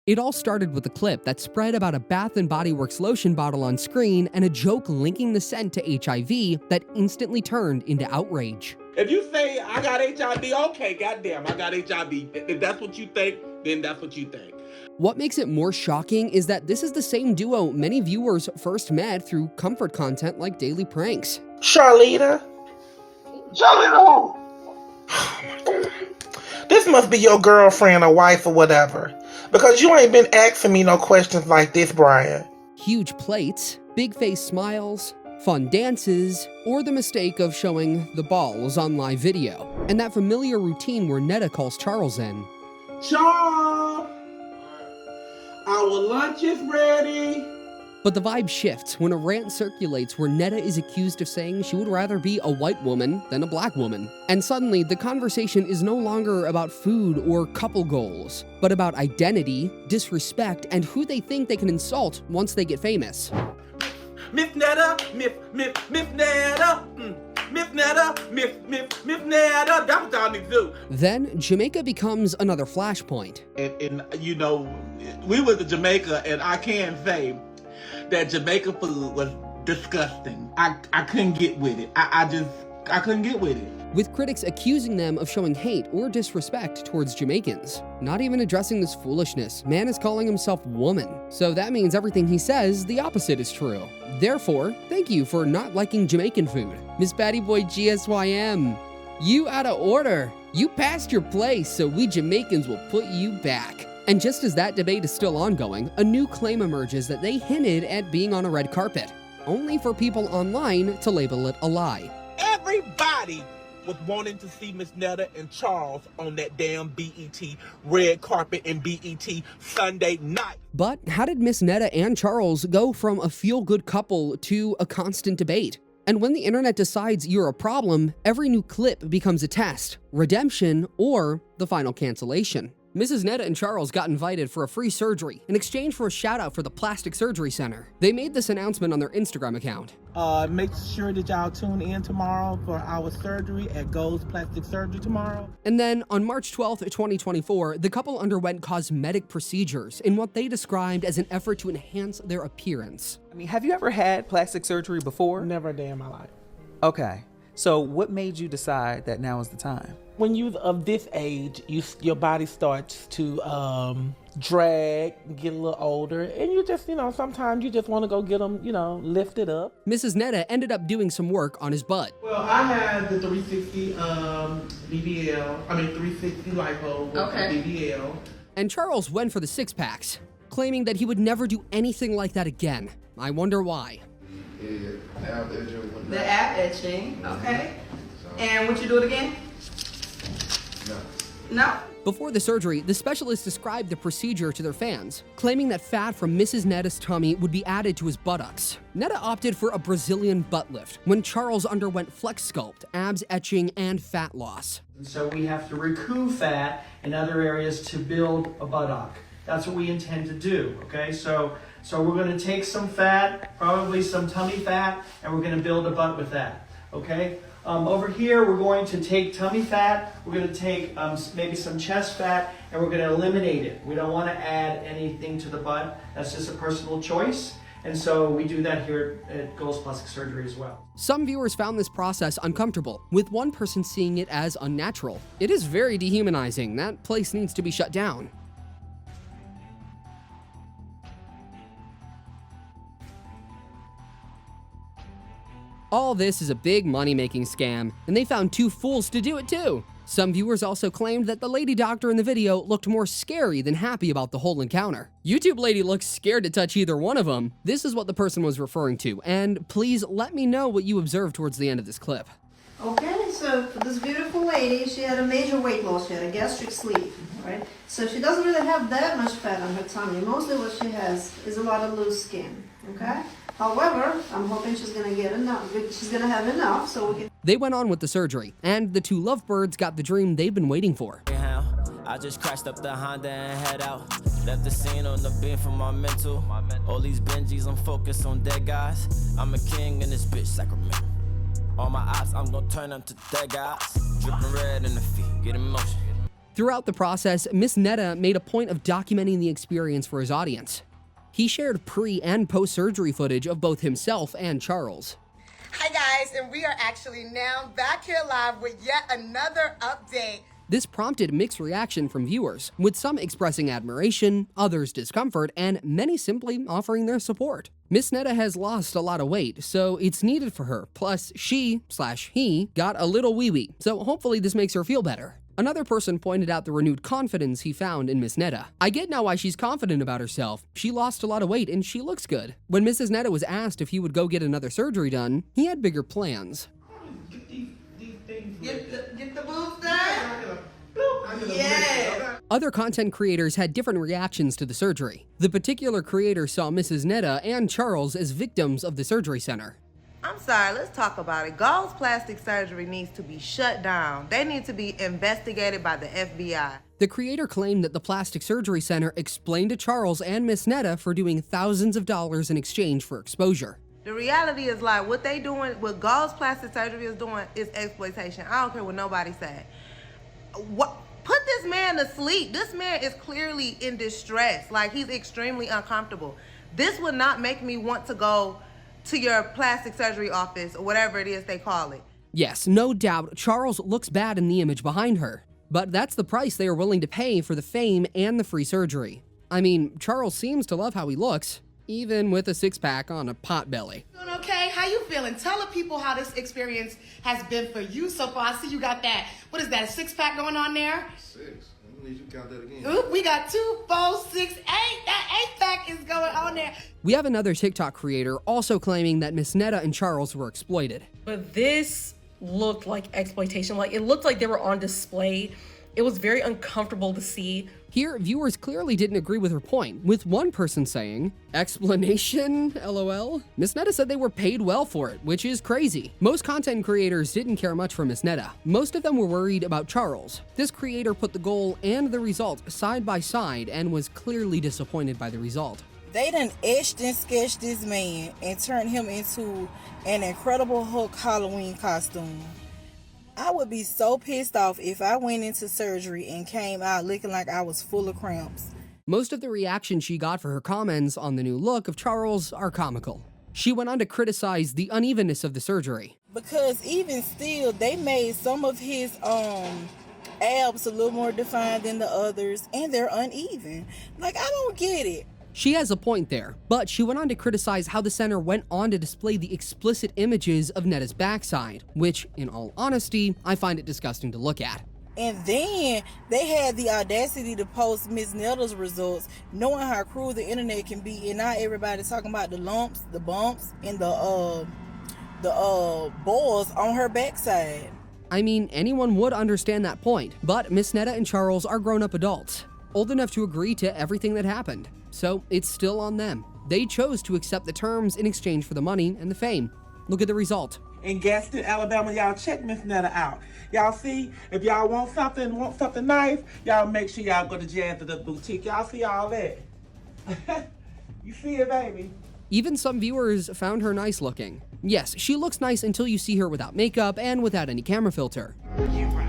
It all started with a clip that spread about a Bath & Body Works lotion bottle on screen and a joke linking the scent to HIV that instantly turned into outrage. If you say, I got HIV, okay, goddamn, I got HIV. If that's what you think, then that's what you think. What makes it more shocking is that this is the same duo many viewers first met through comfort content like daily pranks. Charlita? Charlita who? This must be your girlfriend or wife or whatever. Because you ain't been asking me no questions like this, Brian. Huge plates, big face smiles, fun dances, or the mistake of showing the balls on live video. And that familiar routine where Neta calls Charles in. Charles, our lunch is ready. But the vibe shifts when a rant circulates where Neta is accused of saying she would rather be a white woman than a black woman. And suddenly, the conversation is no longer about food or couple goals, but about identity, disrespect, and who they think they can insult once they get famous. Miss Neta, Miss Neta, Miss Neta, Miss Neta, that's what y'all need to do. Then, Jamaica becomes another flashpoint. And you know, we went to Jamaica, and I can say that Jamaica food was disgusting. I couldn't get with it. I couldn't get with it. With critics accusing them of showing hate or disrespect towards Jamaicans. Not even addressing this foolishness, man is calling himself woman. So that means everything he says, the opposite is true. Therefore, thank you for not liking Jamaican food. Miss Batty Boy GSYM, you out of order. You passed your place, so we Jamaicans will put you back. And just as that debate is still ongoing, a new claim emerges that they hinted at being on a red carpet, only for people online to label it a lie. Everybody was wanting to see Miss Neta and Charles on that damn BET red carpet and BET Sunday night. But how did Miss Neta and Charles go from a feel-good couple to a constant debate? And when the internet decides you're a problem, every new clip becomes a test, redemption, or the final cancellation. Mrs. Neta and Charles got invited for a free surgery in exchange for a shout-out for the Plastic Surgery Center. They made this announcement on their Instagram account. Make sure that y'all tune in tomorrow for our surgery at Gold's Plastic Surgery tomorrow. And then on March 12th, 2024, the couple underwent cosmetic procedures in what they described as an effort to enhance their appearance. I mean, have you ever had plastic surgery before? Never a day in my life. Okay. So what made you decide that now is the time? When you're of this age, your body starts to drag, get a little older, and you just, sometimes you just want to go get them, lifted up. Mrs. Neta ended up doing some work on his butt. Well, I had the 360 360 lipo with BBL. And Charles went for the six-packs, claiming that he would never do anything like that again. I wonder why. The ab etching, okay. And would you do it again? No. Before the surgery, the specialist described the procedure to their fans, claiming that fat from Mrs. Neta's tummy would be added to his buttocks. Neta opted for a Brazilian butt lift, when Charles underwent flex sculpt, abs etching, and fat loss. So we have to recoup fat in other areas to build a buttock. That's what we intend to do, okay? So we're gonna take some fat, probably some tummy fat, and we're gonna build a butt with that, okay? Over here, we're going to take tummy fat, we're going to take maybe some chest fat, and we're going to eliminate it. We don't want to add anything to the butt. That's just a personal choice. And so we do that here at Gold's Plastic Surgery as well. Some viewers found this process uncomfortable, with one person seeing it as unnatural. It is very dehumanizing. That place needs to be shut down. All this is a big money-making scam, and they found two fools to do it too. Some viewers also claimed that the lady doctor in the video looked more scary than happy about the whole encounter. YouTube lady looks scared to touch either one of them. This is what the person was referring to, and please let me know what you observed towards the end of this clip. Okay, so for this beautiful lady, she had a major weight loss. She had a gastric sleeve, right? So she doesn't really have that much fat on her tummy. Mostly what she has is a lot of loose skin, okay? However, I'm hoping she's gonna get enough. She's gonna have enough, so we can. They went on with the surgery, and the two lovebirds got the dream they've been waiting for. I just crashed up the Honda and head out. Left the scene on the beam for my mental. All these Benjis, I'm focused on dead guys. I'm a king in this bitch, Sacramento. All my ops, I'm gonna turn them to dead guys. Dripping red in the feet, get in motion. Throughout the process, Miss Neta made a point of documenting the experience for his audience. He shared pre- and post-surgery footage of both himself and Charles. Hi guys, and we are actually now back here live with yet another update. This prompted mixed reaction from viewers, with some expressing admiration, others discomfort, and many simply offering their support. Miss Neta has lost a lot of weight, so it's needed for her, plus she/he got a little wee-wee, so hopefully this makes her feel better. Another person pointed out the renewed confidence he found in Miss Neta. I get now why she's confident about herself. She lost a lot of weight and she looks good. When Mrs. Neta was asked if he would go get another surgery done, he had bigger plans. Get the boobs done? Yeah. Other content creators had different reactions to the surgery. The particular creator saw Mrs. Neta and Charles as victims of the surgery center. I'm sorry, let's talk about it. Gauze plastic surgery needs to be shut down. They need to be investigated by the FBI. The creator claimed that the plastic surgery center explained to Charles and Miss Neta for doing thousands of dollars in exchange for exposure. The reality is like what they doing, what gauze plastic surgery is doing is exploitation. I don't care what nobody say. Put this man to sleep. This man is clearly in distress. Like he's extremely uncomfortable. This would not make me want to go to your plastic surgery office or whatever it is they call it. Yes, no doubt, Charles looks bad in the image behind her. But that's the price they are willing to pay for the fame and the free surgery. I mean, Charles seems to love how he looks, even with a six-pack on a pot belly. Doing okay? How you feeling? Tell the people how this experience has been for you so far. I see you got that, what is that, a six-pack going on there? 6. I need you to count that again. Oop, we got 2, 4, 6, 8. That 8-pack is going on there. We have another TikTok creator also claiming that Miss Neta and Charles were exploited. But this looked like exploitation. Like, it looked like they were on display. It was very uncomfortable to see. Here, viewers clearly didn't agree with her point, with one person saying, "Explanation? LOL." Miss Neta said they were paid well for it, which is crazy. Most content creators didn't care much for Miss Neta. Most of them were worried about Charles. This creator put the goal and the result side by side and was clearly disappointed by the result. They done etched and sketched this man and turned him into an Incredible Hulk Halloween costume. I would be so pissed off if I went into surgery and came out looking like I was full of cramps. Most of the reaction she got for her comments on the new look of Charles are comical. She went on to criticize the unevenness of the surgery. Because even still, they made some of his abs a little more defined than the others, and they're uneven. Like, I don't get it. She has a point there, but she went on to criticize how the center went on to display the explicit images of Neta's backside, which, in all honesty, I find it disgusting to look at. And then they had the audacity to post Miss Neta's results, knowing how cruel the internet can be, and now everybody's talking about the lumps, the bumps, and the boils on her backside. I mean, anyone would understand that point, but Miss Neta and Charles are grown-up adults, old enough to agree to everything that happened. So it's still on them. They chose to accept the terms in exchange for the money and the fame. Look at the result. In Gaston, Alabama, y'all check Miss Neta out. Y'all see, if y'all want something nice, y'all make sure y'all go to Jazz the Boutique. Y'all see all that. You see it, baby? Even some viewers found her nice looking. Yes, she looks nice until you see her without makeup and without any camera filter. You're right.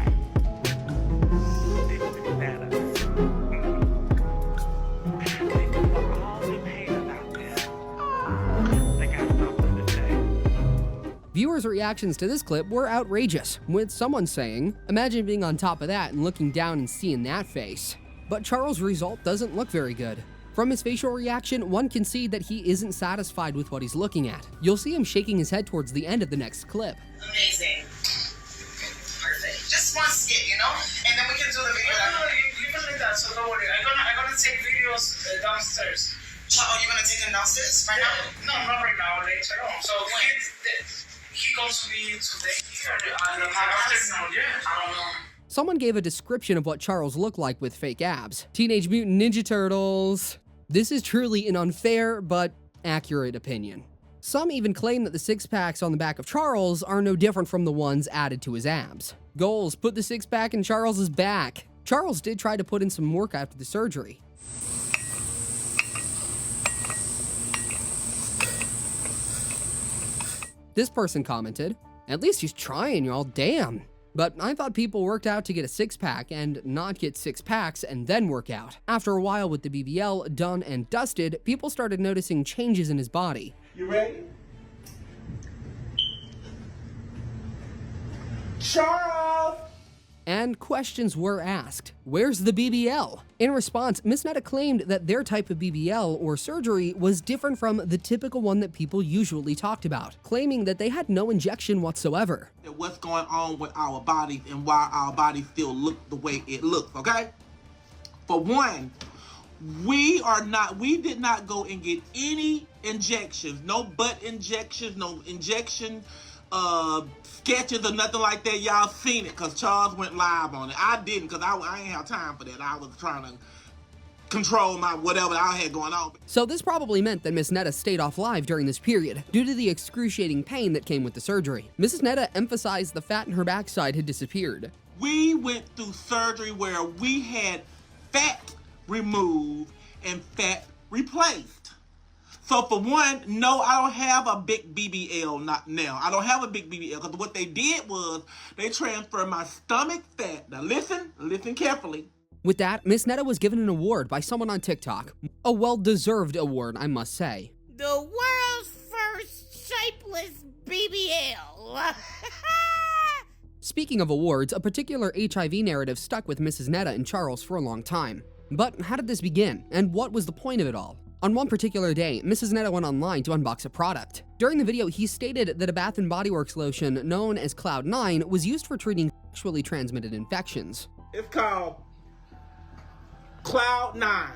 Viewers' reactions to this clip were outrageous, with someone saying, "Imagine being on top of that and looking down and seeing that face." But Charles' result doesn't look very good. From his facial reaction, one can see that he isn't satisfied with what he's looking at. You'll see him shaking his head towards the end of the next clip. Amazing. Perfect. Just one skit, you know? And then we can do the video. No, you can leave that, so don't worry. I'm gonna take videos downstairs. Oh, you're gonna take them downstairs right now? No, not right now, later on. So he goes to be today. Afternoon, yeah. I don't know. Someone gave a description of what Charles looked like with fake abs. Teenage Mutant Ninja Turtles. This is truly an unfair but accurate opinion. Some even claim that the six-packs on the back of Charles are no different from the ones added to his abs. Goals, put the six-pack in Charles's back. Charles did try to put in some work after the surgery. This person commented, "At least he's trying, y'all, damn." But I thought people worked out to get a six-pack and not get six packs and then work out. After a while with the BBL done and dusted, people started noticing changes in his body. You ready? Charles! And questions were asked. Where's the BBL? In response, Miss Neta claimed that their type of BBL or surgery was different from the typical one that people usually talked about, claiming that they had no injection whatsoever. What's going on with our bodies and why our bodies still look the way it looks, okay? For one, we did not go and get any injections, no butt injections, no injection sketches or nothing like that. Y'all seen it because Charles went live on it. I didn't because I ain't have time for that. I was trying to control my whatever I had going on. So this probably meant that Miss Neta stayed off live during this period due to the excruciating pain that came with the surgery. Mrs. Neta emphasized the fat in her backside had disappeared. We went through surgery where we had fat removed and fat replaced. So for one, no, I don't have a big BBL now. I don't have a big BBL because what they did was they transferred my stomach fat. Now listen carefully. With that, Miss Neta was given an award by someone on TikTok. A well-deserved award, I must say. The world's first shapeless BBL. Speaking of awards, a particular HIV narrative stuck with Mrs. Neta and Charles for a long time. But how did this begin, and what was the point of it all? On one particular day, Mrs. Neta went online to unbox a product. During the video, he stated that a Bath & Body Works lotion known as Cloud9 was used for treating sexually transmitted infections. It's called Cloud9.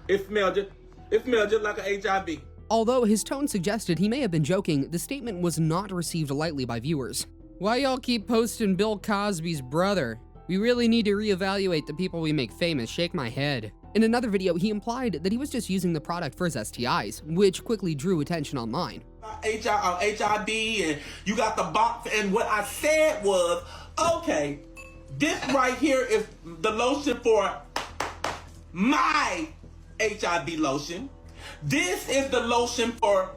It smells just like an HIV. Although his tone suggested he may have been joking, the statement was not received lightly by viewers. Why y'all keep posting Bill Cosby's brother? We really need to reevaluate the people we make famous. Shake my head. In another video, he implied that he was just using the product for his STIs, which quickly drew attention online. HIV and you got the box, and what I said was, okay, this right here is the lotion for my HIV lotion. This is the lotion for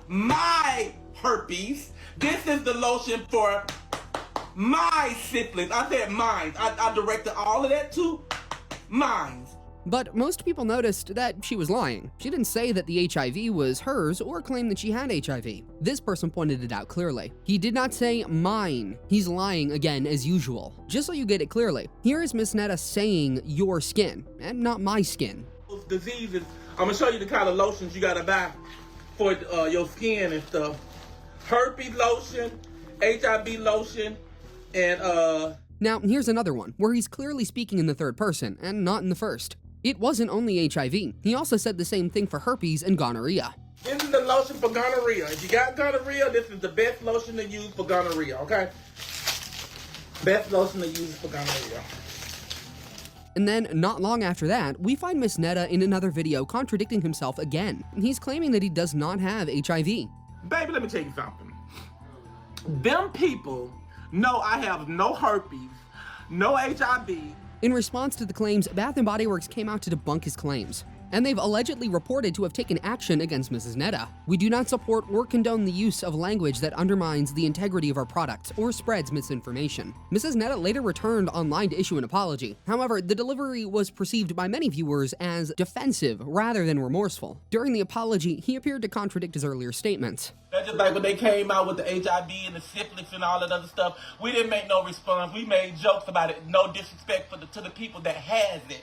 my herpes. This is the lotion for my syphilis. I said mine. I directed all of that to mine. But most people noticed that she was lying. She didn't say that the HIV was hers or claim that she had HIV. This person pointed it out clearly. He did not say mine. He's lying again as usual. Just so you get it clearly, here is Miss Neta saying your skin and not my skin. Those diseases, I'm gonna show you the kind of lotions you gotta buy for your skin and stuff. Herpes lotion, HIV lotion, and Now, here's another one, where he's clearly speaking in the third person, and not in the first. It wasn't only HIV, he also said the same thing for herpes and gonorrhea. This is the lotion for gonorrhea. If you got gonorrhea, this is the best lotion to use for gonorrhea, okay? Best lotion to use for gonorrhea. And then, not long after that, we find Miss Neta in another video contradicting himself again. He's claiming that he does not have HIV. Baby, let me tell you something. Them people know I have no herpes, no HIV. In response to the claims, Bath & Body Works came out to debunk his claims, and they've allegedly reported to have taken action against Mrs. Neta. We do not support or condone the use of language that undermines the integrity of our products or spreads misinformation. Mrs. Neta later returned online to issue an apology. However, the delivery was perceived by many viewers as defensive rather than remorseful. During the apology, he appeared to contradict his earlier statements. That's just like when they came out with the HIV and the syphilis and all that other stuff. We didn't make no response. We made jokes about it. No disrespect to the people that has it.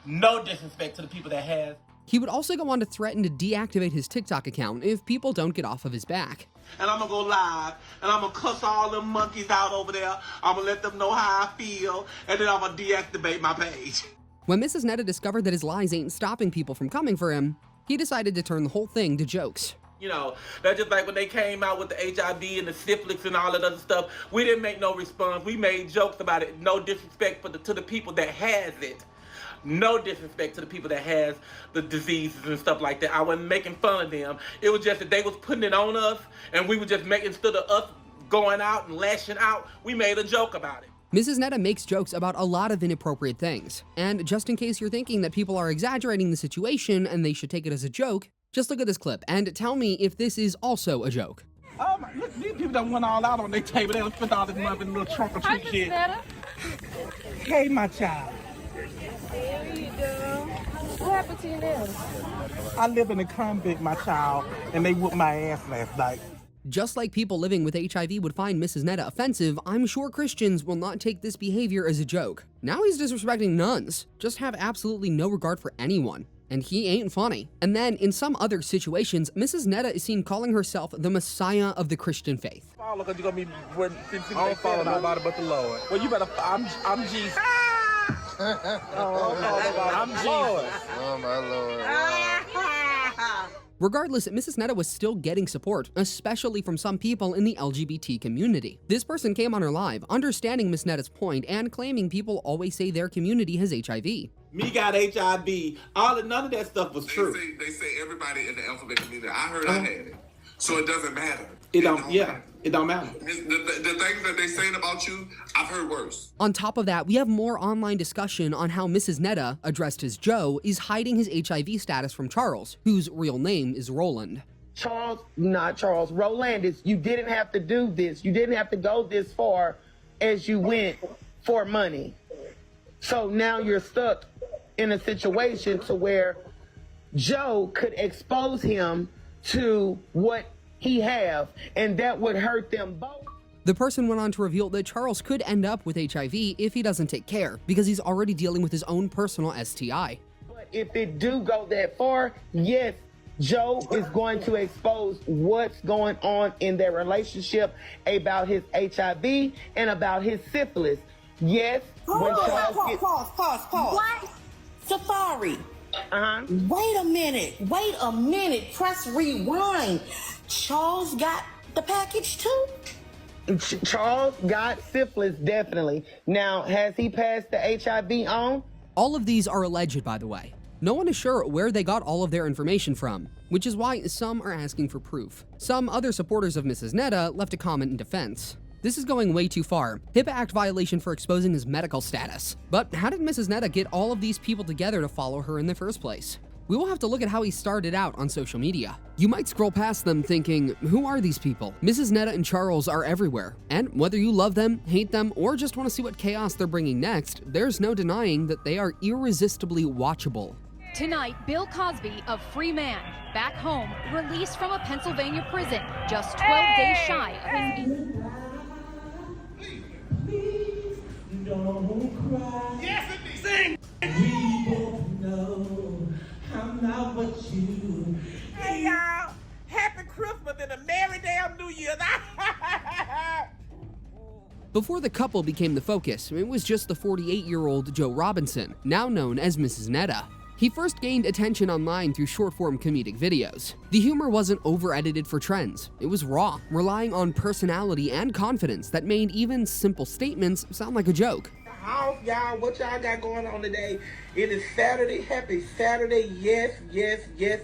No disrespect to the people that has. He would also go on to threaten to deactivate his TikTok account if people don't get off of his back. And I'm gonna go live, and I'm gonna cuss all them monkeys out over there. I'm gonna let them know how I feel, and then I'm gonna deactivate my page. When Mrs. Neta discovered that his lies ain't stopping people from coming for him, he decided to turn the whole thing to jokes. You know, that's just like when they came out with the HIV and the syphilis and all that other stuff. We didn't make no response. We made jokes about it. No disrespect to the people that has it. No disrespect to the people that has the diseases and stuff like that. I wasn't making fun of them. It was just that they was putting it on us, and we were just making, instead of us going out and lashing out, we made a joke about it. Mrs. Neta makes jokes about a lot of inappropriate things. And just in case you're thinking that people are exaggerating the situation and they should take it as a joke, just look at this clip and tell me if this is also a joke. Oh my, look, these people done went all out on their table. They done spent all this money in a little trunk or treat shit. Hey, my child. How you doing? What happened to you now? I live in a convict, my child, and they whooped my ass last night. Just like people living with HIV would find Mrs. Neta offensive, I'm sure Christians will not take this behavior as a joke. Now he's disrespecting nuns. Just have absolutely no regard for anyone. And he ain't funny. And then, in some other situations, Mrs. Neta is seen calling herself the Messiah of the Christian faith. I don't follow nobody but the Lord. Well, you better, I'm Jesus. I'm Jesus. Oh, my Lord. Regardless, Mrs. Neta was still getting support, especially from some people in the LGBT community. This person came on her live, understanding Miss Neta's point and claiming people always say their community has HIV. Me got HIV. None of that stuff was true. They say everybody in the alphabet community. I heard I had it, so it doesn't matter. It don't matter. The things that they saying about you, I've heard worse. On top of that, we have more online discussion on how Mrs. Neta, addressed as Joe, is hiding his HIV status from Charles, whose real name is Roland. Roland, you didn't have to do this. You didn't have to go this far as you went for money. So now you're stuck in a situation to where Joe could expose him to what he have, and that would hurt them both. The person went on to reveal that Charles could end up with HIV if he doesn't take care, because he's already dealing with his own personal STI. But if it do go that far, yes, Joe is going to expose what's going on in their relationship about his HIV and about his syphilis. Yes, when Charles Pause. What? Safari. Wait a minute. Press rewind. Charles got the package too? Charles got syphilis, definitely. Now, has he passed the HIV on? All of these are alleged, by the way. No one is sure where they got all of their information from, which is why some are asking for proof. Some other supporters of Mrs. Neta left a comment in defense. This is going way too far. HIPAA Act violation for exposing his medical status. But how did Mrs. Neta get all of these people together to follow her in the first place? We will have to look at how he started out on social media. You might scroll past them thinking, who are these people? Mrs. Neta and Charles are everywhere. And whether you love them, hate them, or just want to see what chaos they're bringing next, there's no denying that they are irresistibly watchable. Tonight, Bill Cosby, a free man, back home, released from a Pennsylvania prison, just 12 days shy of his... Don't cry. Yes, sing. We both know I'm not what you. Hey y'all, happy Christmas and a merry damn New Year. Before the couple became the focus, it was just the 48-year-old Joe Robinson, now known as Mrs. Neta. He first gained attention online through short-form comedic videos. The humor wasn't over-edited for trends. It was raw, relying on personality and confidence that made even simple statements sound like a joke. House, y'all, what y'all got going on today? It is Saturday. Happy Saturday. Yes,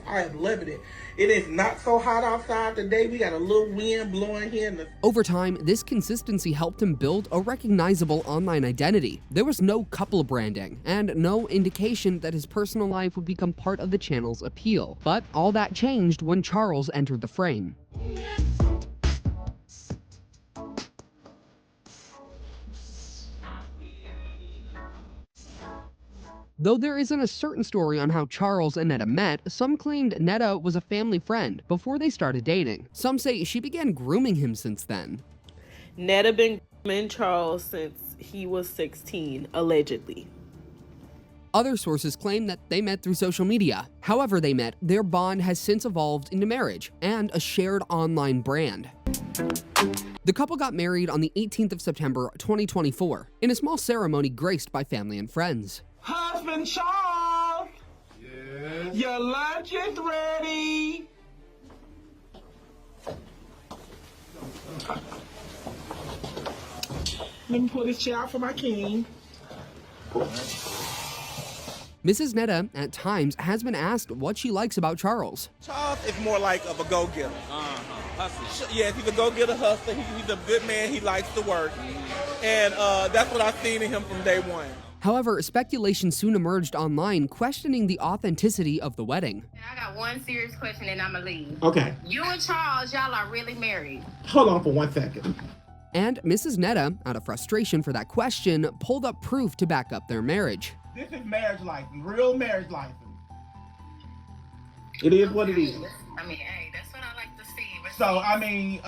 I am loving it. It is not so hot outside today. We got a little wind blowing here. Over time, this consistency helped him build a recognizable online identity. There was no couple branding, and no indication that his personal life would become part of the channel's appeal. But all that changed when Charles entered the frame. Though there isn't a certain story on how Charles and Neta met, some claimed Neta was a family friend before they started dating. Some say she began grooming him since then. Neta been grooming Charles since he was 16, allegedly. Other sources claim that they met through social media. However they met, their bond has since evolved into marriage and a shared online brand. The couple got married on the 18th of September, 2024, in a small ceremony graced by family and friends. Husband Charles! Yes? Your lunch is ready! Let me pull this chair out for my king. Mrs. Neta, at times, has been asked what she likes about Charles. Charles is more like of a go-getter. Hustler. Yes, he's a go-getter hustler. He's a good man. He likes to work. And that's what I've seen in him from day one. However, speculation soon emerged online questioning the authenticity of the wedding. I got one serious question and I'ma leave. Okay. You and Charles, y'all are really married? Hold on for 1 second. And Mrs. Neta, out of frustration for that question, pulled up proof to back up their marriage. This is marriage license, real marriage license. It is what it is. I mean, hey, that's what I like to see. So, I mean,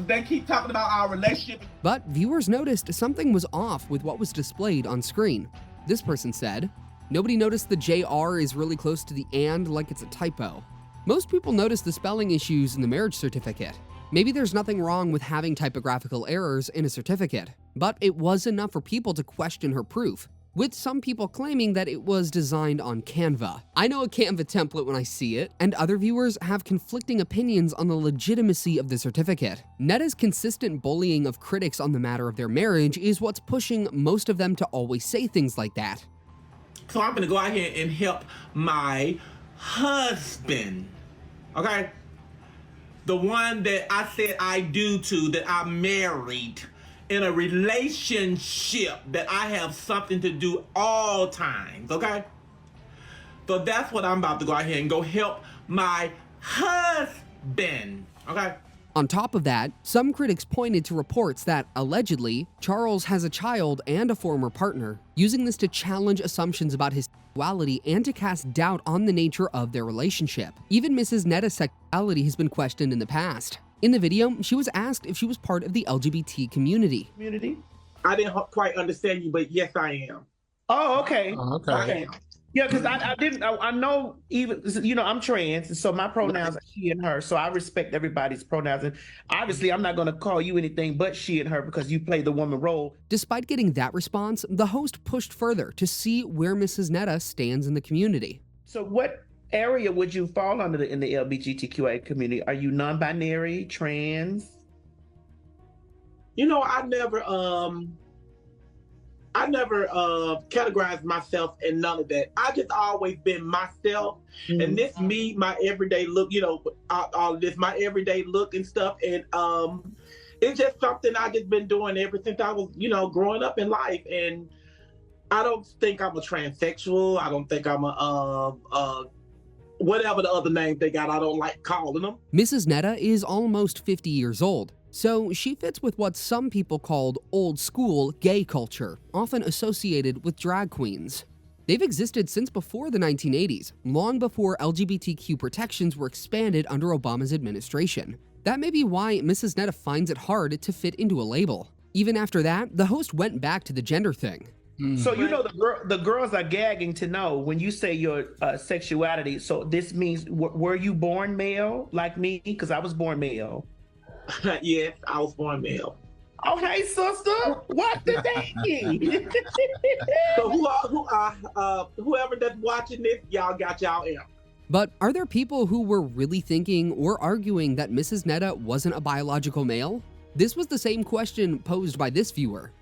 they keep talking about our relationship. But viewers noticed something was off with what was displayed on screen. This person said, "Nobody noticed the JR is really close to the and like it's a typo. Most people noticed the spelling issues in the marriage certificate. Maybe there's nothing wrong with having typographical errors in a certificate, but it was enough for people to question her proof, with some people claiming that it was designed on Canva. I know a Canva template when I see it, and other viewers have conflicting opinions on the legitimacy of the certificate. Neta's consistent bullying of critics on the matter of their marriage is what's pushing most of them to always say things like that. So I'm gonna go out here and help my husband, okay? The one that I said I do to, that I married, in a relationship that I have something to do all times, okay? So that's what I'm about to go out here and go help my husband, okay? On top of that, some critics pointed to reports that, allegedly, Charles has a child and a former partner, using this to challenge assumptions about his sexuality and to cast doubt on the nature of their relationship. Even Mrs. Neta's sexuality has been questioned in the past. In the video, she was asked if she was part of the LGBT community. I didn't quite understand you, but yes, I am. Oh, okay. Okay. I am. Yeah, because I know, even, you know, I'm trans, and so my pronouns are she and her, so I respect everybody's pronouns. And obviously, I'm not going to call you anything but she and her because you play the woman role. Despite getting that response, the host pushed further to see where Mrs. Neta stands in the community. So what area would you fall under in the LGBTQIA community? Are you non-binary, trans? You know, I never categorized myself in none of that. I just always been myself, and this me, my everyday look. You know, all this my everyday look and stuff, and it's just something I just been doing ever since I was, you know, growing up in life. And I don't think I'm a transsexual. I don't think I'm a whatever the other names they got. I don't like calling them. Mrs. Neta is almost 50 years old. So she fits with what some people called old school gay culture, often associated with drag queens. They've existed since before the 1980s, long before LGBTQ protections were expanded under Obama's administration. That may be why Mrs. Neta finds it hard to fit into a label. Even after that, the host went back to the gender thing. So you know the girls are gagging to know when you say your sexuality. So this means, were you born male like me? Because I was born male. Yes, I was born male. Okay, sister, what did they mean? So whoever that's watching this, y'all got y'all in. But are there people who were really thinking or arguing that Mrs. Neta wasn't a biological male? This was the same question posed by this viewer.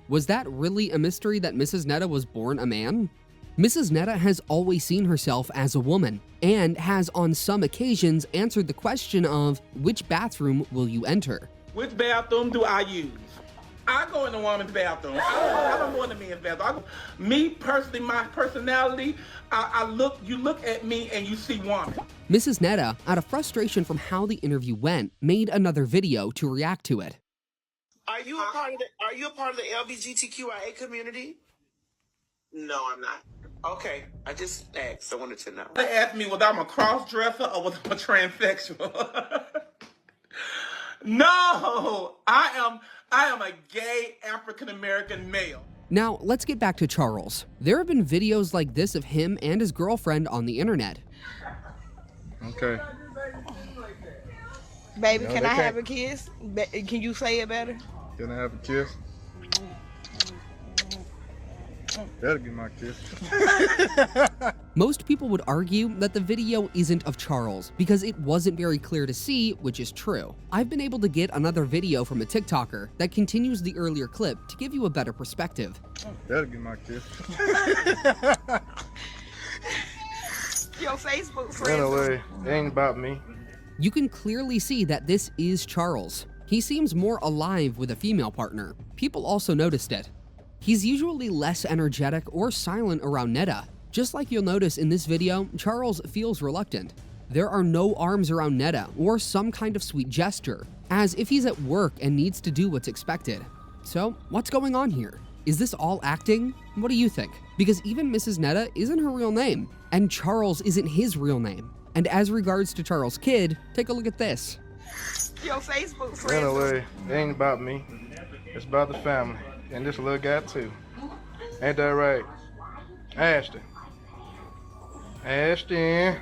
Was that really a mystery that Mrs. Neta was born a man? Mrs. Neta has always seen herself as a woman, and has on some occasions answered the question of which bathroom will you enter? Which bathroom do I use? I go in the woman's bathroom. I don't go in the men's bathroom. Me personally, my personality, you look at me and you see woman. Mrs. Neta, out of frustration from how the interview went, made another video to react to it. Are you a part of the LGBTQIA community? No, I'm not. Okay, I just asked. I wanted to know. They asked me whether I'm a cross-dresser or whether I'm a transsexual. No, I am a gay African-American male. Now, let's get back to Charles. There have been videos like this of him and his girlfriend on the internet. Okay. Baby, can I have a kiss? Can you say it better? Can I have a kiss? That'll be my kiss. Most people would argue that the video isn't of Charles because it wasn't very clear to see, which is true. I've been able to get another video from a TikToker that continues the earlier clip to give you a better perspective. That'll be my kiss. Your Facebook friend. Anyway, it ain't about me. You can clearly see that this is Charles. He seems more alive with a female partner. People also noticed it. He's usually less energetic or silent around Neta. Just like you'll notice in this video, Charles feels reluctant. There are no arms around Neta or some kind of sweet gesture, as if he's at work and needs to do what's expected. So, what's going on here? Is this all acting? What do you think? Because even Mrs. Neta isn't her real name, and Charles isn't his real name. And as regards to Charles' kid, take a look at this. Your Facebook friends. Anyway, it ain't about me. It's about the family. And this little guy too. Ain't that right? Ashton. Ashton.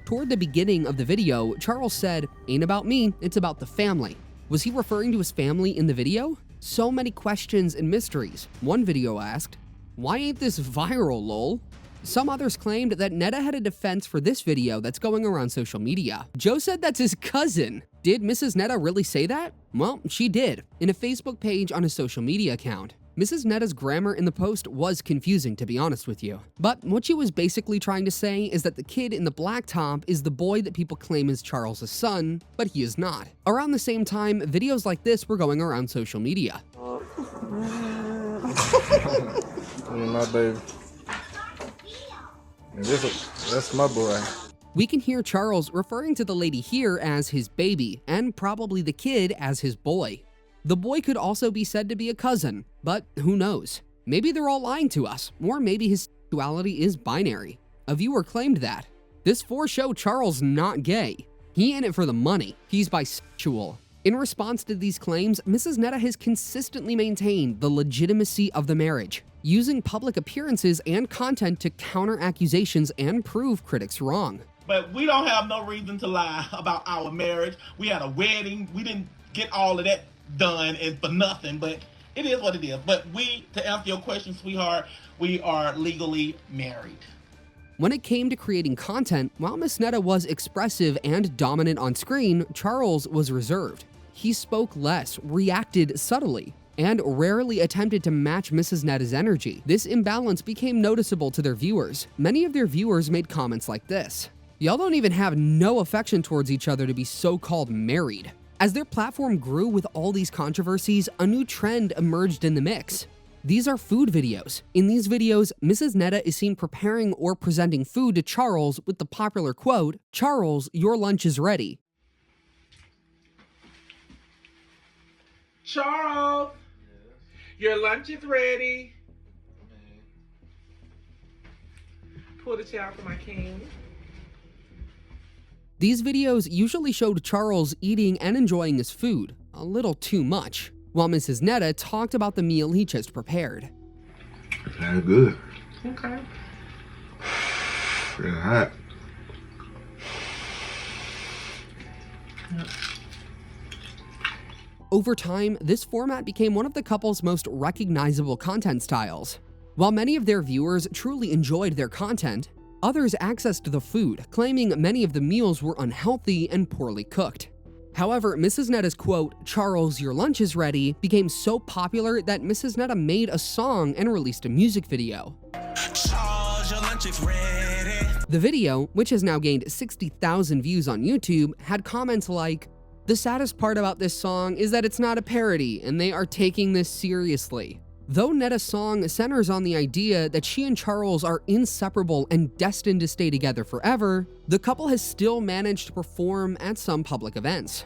Toward the beginning of the video, Charles said, "Ain't about me, it's about the family." Was he referring to his family in the video? So many questions and mysteries. One video asked, "Why ain't this viral, lol?" Some others claimed that Neta had a defense for this video that's going around social media. Joe said that's his cousin. Did Mrs. Neta really say that? Well, she did, in a Facebook page on his social media account. Mrs. Neta's grammar in the post was confusing, to be honest with you. But what she was basically trying to say is that the kid in the black top is the boy that people claim is Charles' son, but he is not. Around the same time, videos like this were going around social media. My baby. That's my boy. We can hear Charles referring to the lady here as his baby, and probably the kid as his boy. The boy could also be said to be a cousin, but who knows? Maybe they're all lying to us, or maybe his sexuality is binary. A viewer claimed that. This showed Charles not gay. He in it for the money. He's bisexual. In response to these claims, Mrs. Neta has consistently maintained the legitimacy of the marriage, using public appearances and content to counter accusations and prove critics wrong. But we don't have no reason to lie about our marriage. We had a wedding. We didn't get all of that done and for nothing, but it is what it is. But to answer your question, sweetheart, we are legally married. When it came to creating content, while Miss Neta was expressive and dominant on screen, Charles was reserved. He spoke less, reacted subtly, and rarely attempted to match Mrs. Neta's energy. This imbalance became noticeable to their viewers. Many of their viewers made comments like this: "Y'all don't even have no affection towards each other to be so-called married." As their platform grew with all these controversies, a new trend emerged in the mix. These are food videos. In these videos, Mrs. Neta is seen preparing or presenting food to Charles with the popular quote, "Charles, your lunch is ready." Charles, your lunch is ready. Pull the chair out for my king. These videos usually showed Charles eating and enjoying his food, a little too much, while Mrs. Neta talked about the meal he just prepared. Very good. Okay. Very hot. Yep. Over time, this format became one of the couple's most recognizable content styles. While many of their viewers truly enjoyed their content, others accessed the food, claiming many of the meals were unhealthy and poorly cooked. However, Mrs. Neta's quote, "Charles, your lunch is ready," became so popular that Mrs. Neta made a song and released a music video. Charles, your lunch is ready. The video, which has now gained 60,000 views on YouTube, had comments like, "The saddest part about this song is that it's not a parody and they are taking this seriously." Though Neta's song centers on the idea that she and Charles are inseparable and destined to stay together forever, the couple has still managed to perform at some public events.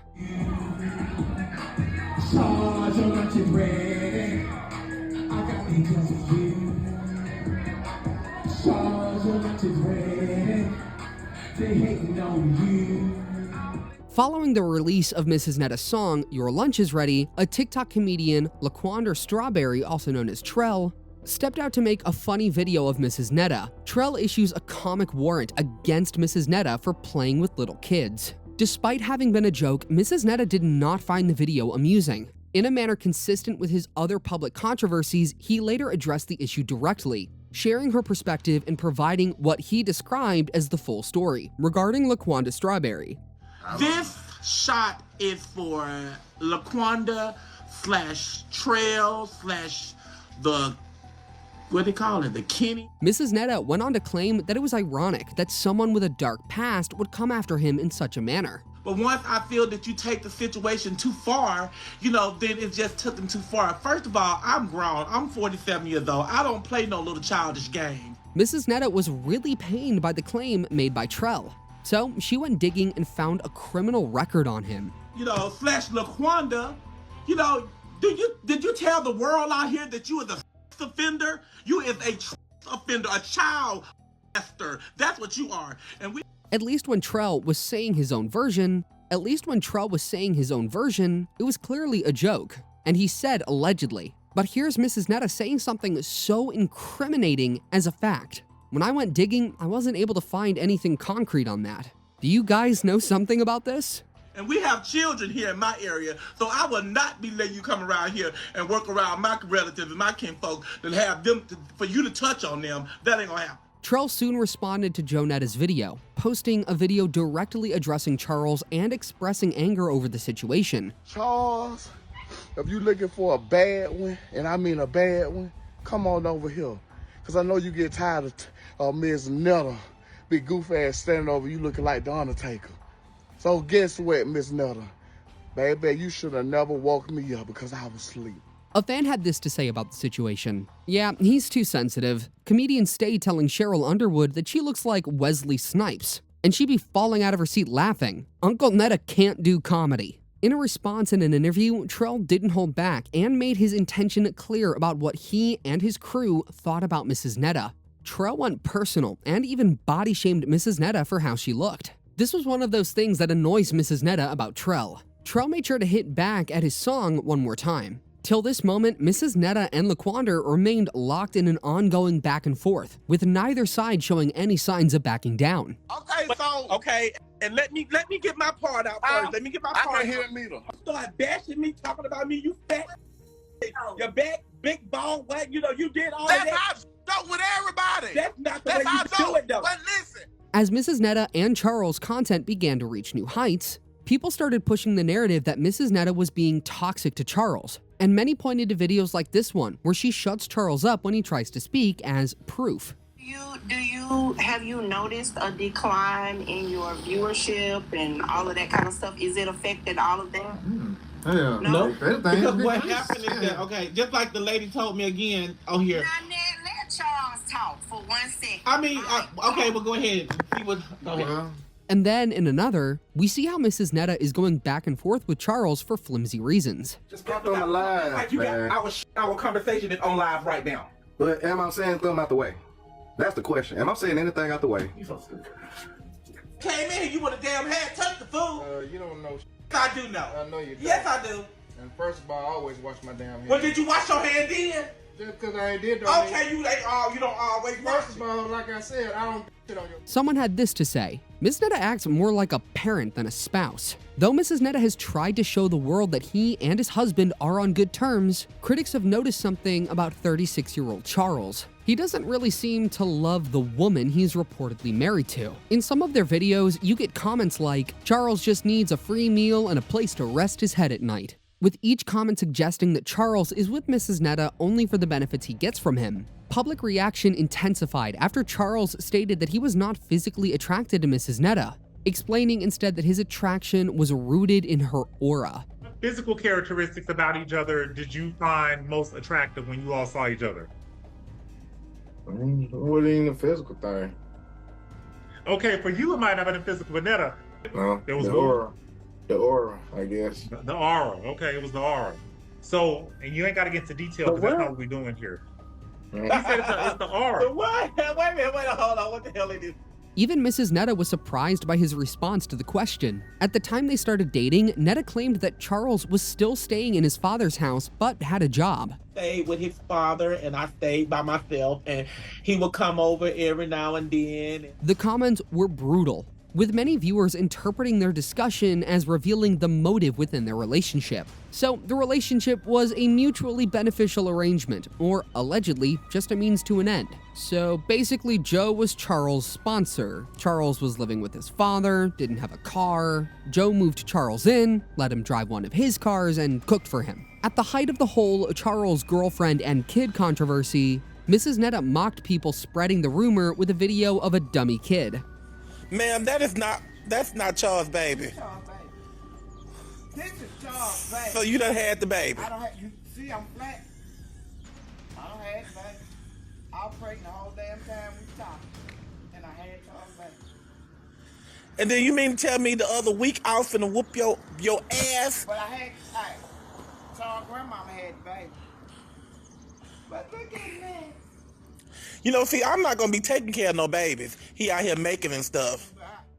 Following the release of Mrs. Neta's song, "Your Lunch is Ready," a TikTok comedian, Laquanda Strawberry, also known as Trell, stepped out to make a funny video of Mrs. Neta. Trell issues a comic warrant against Mrs. Neta for playing with little kids. Despite having been a joke, Mrs. Neta did not find the video amusing. In a manner consistent with his other public controversies, he later addressed the issue directly, sharing her perspective and providing what he described as the full story regarding Laquanda Strawberry. This shot is for Laquanda /Trail / what they call it, the Kenny. Mrs. Neta went on to claim that it was ironic that someone with a dark past would come after him in such a manner. But once I feel that you take the situation too far, you know, then it just took them too far. First of all, I'm grown. I'm 47 years old. I don't play no little childish game. Mrs. Neta was really pained by the claim made by Trell. So she went digging and found a criminal record on him. You know, slash LaQuanda, you know, did you tell the world out here that you is a offender? You is a offender, a child molester. That's what you are. And we. At least when Trell was saying his own version, it was clearly a joke. And he said allegedly. But here's Mrs. Neta saying something so incriminating as a fact. When I went digging, I wasn't able to find anything concrete on that. Do you guys know something about this? And we have children here in my area, so I will not be letting you come around here and work around my relatives and my kinfolk and have them for you to touch on them. That ain't gonna happen. Trell soon responded to Joe Netta's video, posting a video directly addressing Charles and expressing anger over the situation. Charles, if you looking for a bad one, and I mean a bad one, come on over here. Because I know you get tired of Miss Netta, big goof ass standing over you looking like the Undertaker. So guess what, Miss Netta? Baby, you should have never woke me up because I was asleep. A fan had this to say about the situation. Yeah, he's too sensitive. Comedian Stay telling Cheryl Underwood that she looks like Wesley Snipes, and she'd be falling out of her seat laughing. Uncle Neta can't do comedy. In a response in an interview, Trell didn't hold back and made his intention clear about what he and his crew thought about Mrs. Neta. Trell went personal and even body-shamed Mrs. Neta for how she looked. This was one of those things that annoys Mrs. Neta about Trell. Trell made sure to hit back at his song one more time. Till this moment, Mrs. Neta and LaQuanda remained locked in an ongoing back and forth, with neither side showing any signs of backing down. Okay, and let me get my part out first. Let me get my part out. I can hear me though. Start bashing me, talking about me, you fat. Your back, big ball, what? You know, you did all that. That's how I do with everybody. That's not the way you do it, though. But listen. As Mrs. Neta and Charles' content began to reach new heights, people started pushing the narrative that Mrs. Neta was being toxic to Charles, and many pointed to videos like this one, where she shuts Charles up when he tries to speak, as proof. Have you noticed a decline in your viewership and all of that kind of stuff? Is it affected all of that? Yeah, no. Because what happened is that, okay, just like the lady told me again on here. Let Charles talk for 1 second. I mean, okay, well, go ahead. Go ahead. And then in another, we see how Mrs. Neta is going back and forth with Charles for flimsy reasons. Just pop on the live, like you man. got our conversation is on live right now. But am I saying something out the way? That's the question. Am I saying anything out the way? You so stupid. Came in, you would have damn had touched the food. You don't know. I do know. I know you do. Yes, I do. And first of all, I always wash my damn hands. Well, did you wash your hand then? Just because I ain't did okay, you don't always wash. First of all, like I said, I don't shit on your... Someone had this to say. Ms. Neta acts more like a parent than a spouse. Though Mrs. Neta has tried to show the world that he and his husband are on good terms, critics have noticed something about 36-year-old Charles. He doesn't really seem to love the woman he's reportedly married to. In some of their videos, you get comments like, Charles just needs a free meal and a place to rest his head at night, with each comment suggesting that Charles is with Mrs. Neta only for the benefits he gets from him. Public reaction intensified after Charles stated that he was not physically attracted to Mrs. Neta, explaining instead that his attraction was rooted in her aura. What physical characteristics about each other did you find most attractive when you all saw each other? What ain't a physical thing? Okay, for you it might not have been physical, but Neta. No, there was the aura. The aura, I guess. The aura. Okay, it was the aura. So, and you ain't got to get into detail because that's not what we're doing here. He said it's the aura. What? Wait a minute, hold on. What the hell they do? Even Mrs. Neta was surprised by his response to the question. At the time they started dating, Neta claimed that Charles was still staying in his father's house but had a job. Stayed with his father and I stayed by myself, and he would come over every now and then. The comments were brutal, with many viewers interpreting their discussion as revealing the motive within their relationship. So the relationship was a mutually beneficial arrangement, or allegedly just a means to an end. So basically Joe was Charles' sponsor. Charles was living with his father, didn't have a car. Joe moved Charles in, let him drive one of his cars, and cooked for him. At the height of the whole Charles' girlfriend and kid controversy, Mrs. Neta mocked people spreading the rumor with a video of a dummy kid. Ma'am, that is not That's not Charles' baby. This is Charles' baby. So you done had the baby. I don't have, you see I'm flat. I don't have the baby. I was pregnant the whole damn time we talked. And I had Charles' baby. And then you mean to tell me the other week I was finna whoop your ass? But I had, hey, Charles' grandmama had the baby. But look at me. You know, see, I'm not gonna be taking care of no babies. He out here making and stuff.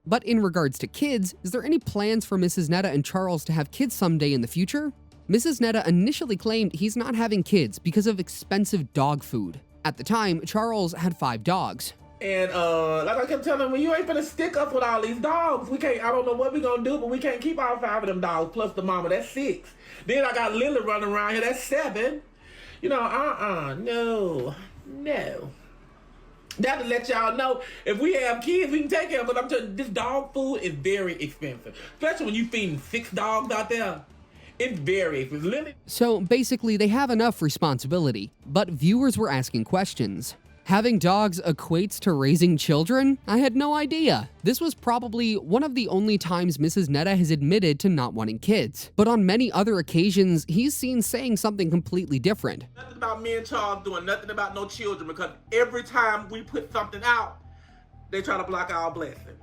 But in regards to kids, is there any plans for Mrs. Neta and Charles to have kids someday in the future? Mrs. Neta initially claimed he's not having kids because of expensive dog food. At the time, Charles had 5 dogs. And like I kept telling him, well, you ain't finna stick us with all these dogs. We can't, I don't know what we gonna do, but we can't keep all 5 of them dogs, plus the mama, that's 6. Then I got Lily running around here, that's 7. You know, no. That to let y'all know, if we have kids, we can take care of it. But I'm telling you, this dog food is very expensive. Especially when you feeding 6 dogs out there. It's very expensive. So basically, they have enough responsibility, but viewers were asking questions. Having dogs equates to raising children? I had no idea. This was probably one of the only times Mrs. Neta has admitted to not wanting kids. But on many other occasions, he's seen saying something completely different. Nothing about me and Charles doing nothing about no children, because every time we put something out, they try to block our blessing.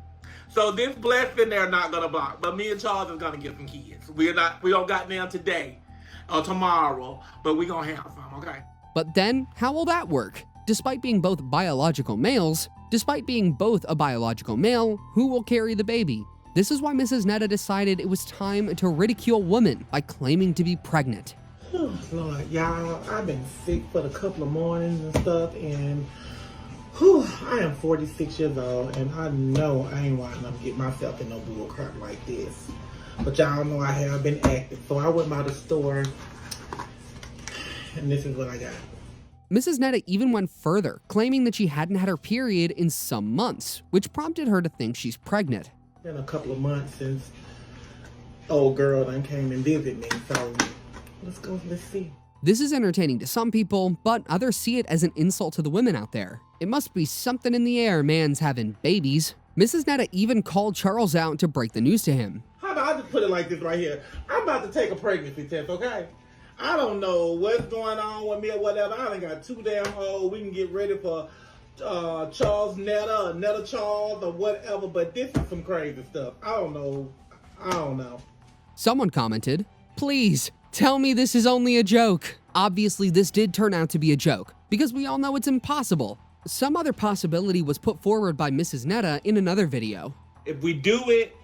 So this blessing they're not gonna block, but me and Charles is gonna get some kids. We don't got them today or tomorrow, but we gonna have some, okay? But then, how will that work? Despite being both biological males, who will carry the baby? This is why Mrs. Neta decided it was time to ridicule women by claiming to be pregnant. Oh, Lord, y'all, I've been sick for a couple of mornings and stuff, and I am 46 years old, and I know I ain't wanting to get myself in no bull crap like this. But y'all know I have been active, so I went by the store, and this is what I got. Mrs. Neta even went further, claiming that she hadn't had her period in some months, which prompted her to think she's pregnant. It's been a couple of months since old girl done came and visited me, so let's see. This is entertaining to some people, but others see it as an insult to the women out there. It must be something in the air man's having babies. Mrs. Neta even called Charles out to break the news to him. How about I just put it like this right here? I'm about to take a pregnancy test, okay? I don't know what's going on with me or whatever. I done got 2 damn hoes. We can get ready for Charles Neta or Neta Charles or whatever, but this is some crazy stuff. I don't know. Someone commented, "Please, tell me this is only a joke." Obviously, this did turn out to be a joke, because we all know it's impossible. Some other possibility was put forward by Mrs. Neta in another video. If we do it,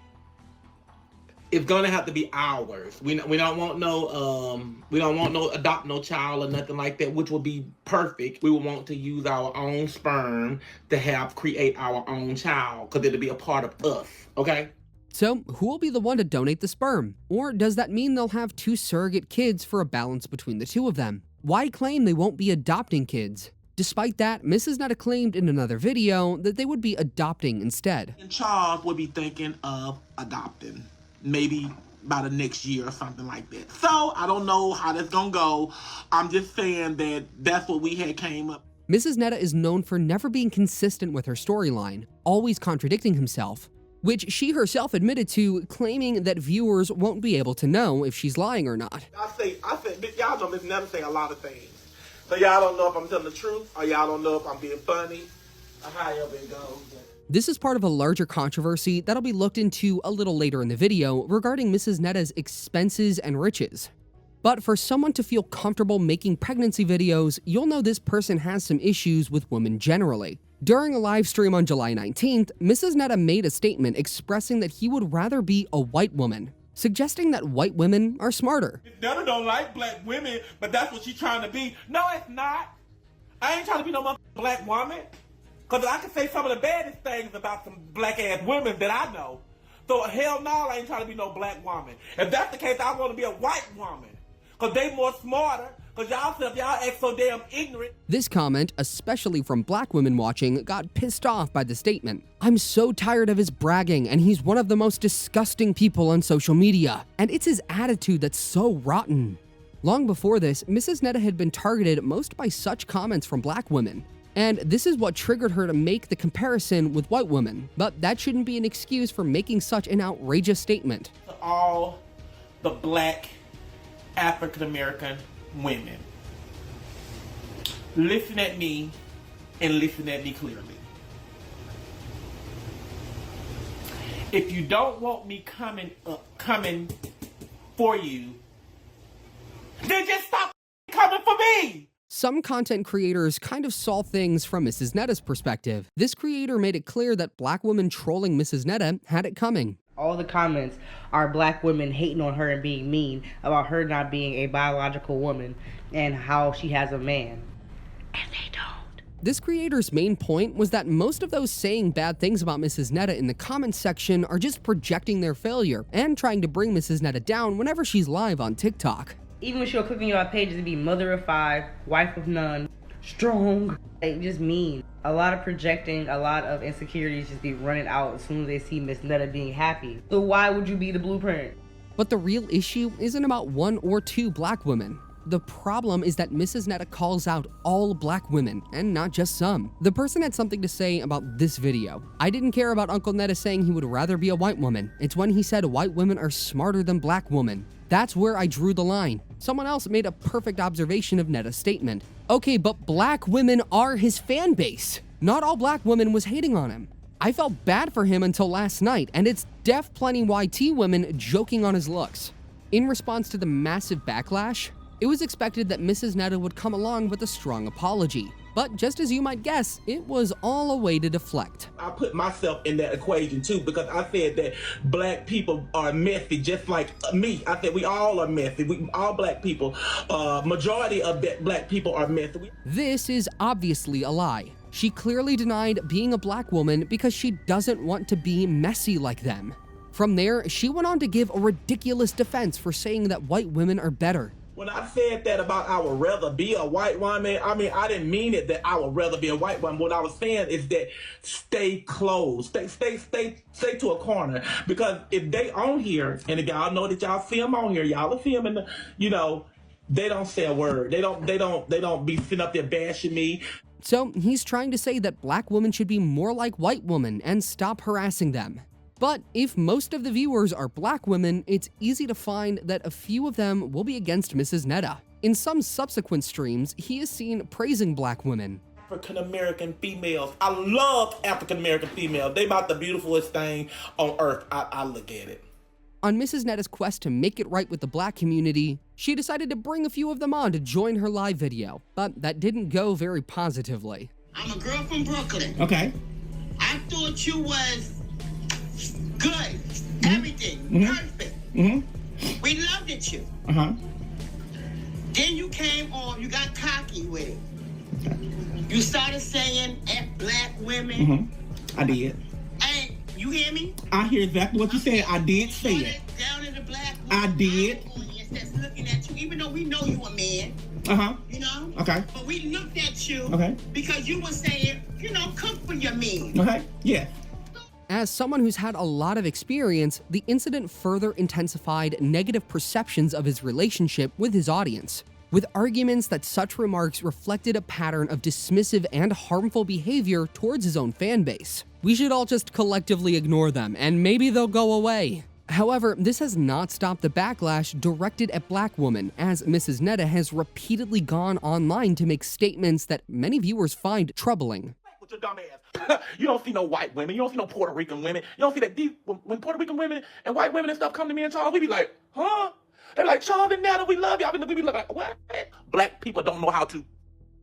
it's gonna have to be ours. We don't want no adopt no child or nothing like that, which would be perfect. We would want to use our own sperm to create our own child, because it'll be a part of us, okay? So who will be the one to donate the sperm? Or does that mean they'll have 2 surrogate kids for a balance between the 2 of them? Why claim they won't be adopting kids? Despite that, Mrs. Neta claimed in another video that they would be adopting instead. And Charles would be thinking of adopting. Maybe by the next year or something like that. So I don't know how that's gonna go. I'm just saying that that's what we had came up. Mrs. Neta is known for never being consistent with her storyline, always contradicting himself, which she herself admitted to, claiming that viewers won't be able to know if she's lying or not. I said, y'all know Miss Neta say a lot of things. So y'all don't know if I'm telling the truth, or y'all don't know if I'm being funny, or however it goes. This is part of a larger controversy that'll be looked into a little later in the video regarding Mrs. Neta's expenses and riches. But for someone to feel comfortable making pregnancy videos, you'll know this person has some issues with women generally. During a live stream on July 19th, Mrs. Neta made a statement expressing that he would rather be a white woman, suggesting that white women are smarter. Neta don't like black women, but that's what she's trying to be. No, it's not. I ain't trying to be no motherfucking black woman. Because I can say some of the baddest things about some black-ass women that I know. So hell no, I ain't trying to be no black woman. If that's the case, I want to be a white woman. Because they more smarter. Because y'all act so damn ignorant. This comment, especially from black women watching, got pissed off by the statement. "I'm so tired of his bragging, and he's one of the most disgusting people on social media. And it's his attitude that's so rotten." Long before this, Mrs. Neta had been targeted most by such comments from black women. And this is what triggered her to make the comparison with white women. But that shouldn't be an excuse for making such an outrageous statement. All the black African-American women, listen at me and listen at me clearly. If you don't want me coming for you, then just stop coming for me. Some content creators kind of saw things from Mrs. Neta's perspective. This creator made it clear that black women trolling Mrs. Neta had it coming. All the comments are black women hating on her and being mean about her not being a biological woman and how she has a man. And they don't. This creator's main point was that most of those saying bad things about Mrs. Neta in the comments section are just projecting their failure and trying to bring Mrs. Neta down whenever she's live on TikTok. Even when she'll click on your page, it'd be mother of 5, wife of none, strong. Like, just mean. A lot of projecting, a lot of insecurities just be running out as soon as they see Miss Neta being happy. So why would you be the blueprint? But the real issue isn't about 1 or 2 black women. The problem is that Mrs. Neta calls out all black women, and not just some. The person had something to say about this video. I didn't care about Uncle Neta saying he would rather be a white woman. It's when he said white women are smarter than black women. That's where I drew the line. Someone else made a perfect observation of Neta's statement. Okay, but black women are his fan base. Not all black women was hating on him. I felt bad for him until last night, and it's deaf plenty YT women joking on his looks. In response to the massive backlash, it was expected that Mrs. Neta would come along with a strong apology. But just as you might guess, it was all a way to deflect. I put myself in that equation too, because I said that black people are messy just like me. I said we all are messy. We all black people, majority of black people are messy. This is obviously a lie. She clearly denied being a black woman because she doesn't want to be messy like them. From there, she went on to give a ridiculous defense for saying that white women are better. When I said that about I would rather be a white woman, I mean, I didn't mean it that I would rather be a white woman. What I was saying is that stay close, stay to a corner. Because if they on here, and if y'all know that y'all see them on here, y'all are filming, you know, they don't say a word. They don't be sitting up there bashing me. So he's trying to say that black women should be more like white women and stop harassing them. But if most of the viewers are black women, it's easy to find that a few of them will be against Mrs. Neta. In some subsequent streams, he is seen praising black women. African-American females. I love African-American females. They about the beautifulest thing on earth. I look at it. On Mrs. Neta's quest to make it right with the black community, she decided to bring a few of them on to join her live video, but that didn't go very positively. I'm a girl from Brooklyn. Okay. I thought you was good, everything, perfect. We loved it, you. Then you came on, you got cocky with it. You started saying F black women. I did. And you hear me? I hear exactly what you said. I did say it. Down in the black women. I did. That's looking at you, even though we know you a man. You know? Okay. But we looked at you because you were saying, you know, cook for your men. Yeah. As someone who's had a lot of experience, the incident further intensified negative perceptions of his relationship with his audience, with arguments that such remarks reflected a pattern of dismissive and harmful behavior towards his own fan base. We should all just collectively ignore them, and maybe they'll go away. However, this has not stopped the backlash directed at black women, as Mrs. Neta has repeatedly gone online to make statements that many viewers find troubling. With your dumb ass. You don't see no white women. You don't see no Puerto Rican women. You don't see that when Puerto Rican women and white women and stuff come to me and Charles, we be like, huh? They're like, Charles and Neta, we love y'all. We be like, what? Black people don't know how to.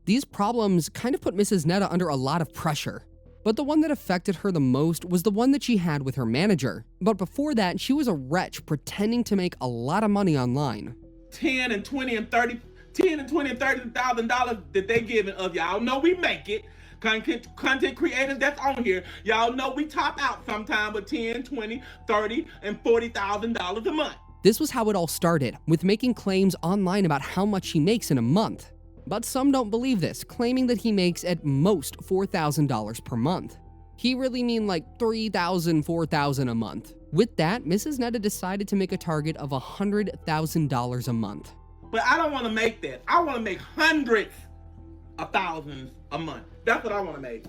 These problems kind of put Mrs. Neta under a lot of pressure. But the one that affected her the most was the one that she had with her manager. But before that, she was a wretch pretending to make a lot of money online. $10 and $20 and $30,000 that they giving us. Y'all know we make it. Content creators that's on here, y'all know we top out sometime with $10, $20, $30, and $40,000 a month. This was how it all started, with making claims online about how much he makes in a month. But some don't believe this, claiming that he makes at most $4,000 per month. He really mean like $3,000, $4,000 a month. With that, Mrs. Neta decided to make a target of $100,000 a month. But I don't want to make that. I want to make hundreds of thousands a month. That's what I want to make.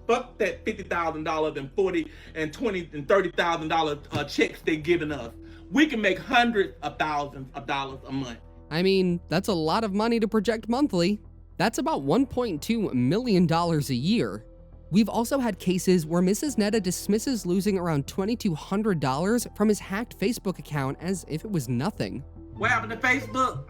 Fuck that $50,000 and $40 and $20 and $30,000 checks they giving us. We can make hundreds of thousands of dollars a month. I mean, that's a lot of money to project monthly. That's about $1.2 million a year. We've also had cases where Mrs. Neta dismisses losing around $2,200 from his hacked Facebook account as if it was nothing. What happened to Facebook?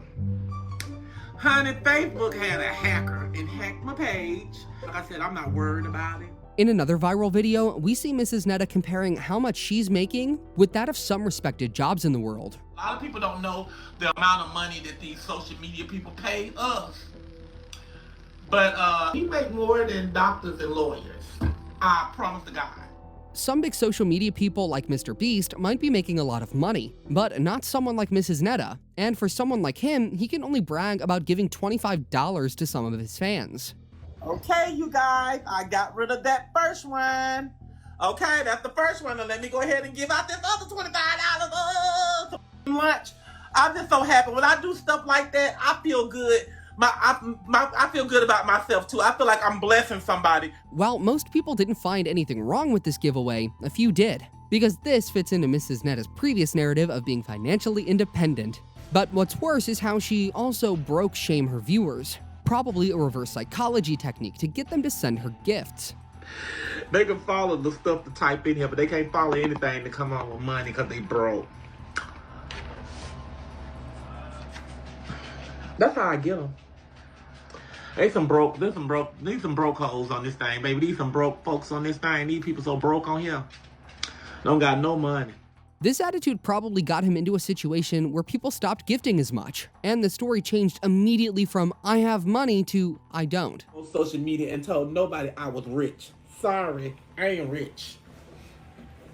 Honey, Facebook had a hacker and hacked my page. Like I said, I'm not worried about it. In another viral video, we see Mrs. Neta comparing how much she's making with that of some respected jobs in the world. A lot of people don't know the amount of money that these social media people pay us. But we make more than doctors and lawyers. I promise to God. Some big social media people like Mr. Beast might be making a lot of money, but not someone like Mrs. Neta. And for someone like him, he can only brag about giving $25 to some of his fans. Okay, you guys, I got rid of that first one. Okay, that's the first one. And let me go ahead and give out this other $25 for lunch. I'm just so happy. When I do stuff like that, I feel good. I feel good about myself too. I feel like I'm blessing somebody. While most people didn't find anything wrong with this giveaway, a few did, because this fits into Mrs. Neta's previous narrative of being financially independent. But what's worse is how she also broke shame her viewers, probably a reverse psychology technique to get them to send her gifts. They can follow the stuff to type in here, but they can't follow anything to come on with money because they broke. That's how I get them. There's some broke hoes on this thing, baby. These some broke folks on this thing. These people so broke on here. Don't got no money. This attitude probably got him into a situation where people stopped gifting as much, and the story changed immediately from I have money to I don't. On social media and told nobody I was rich. Sorry, I ain't rich.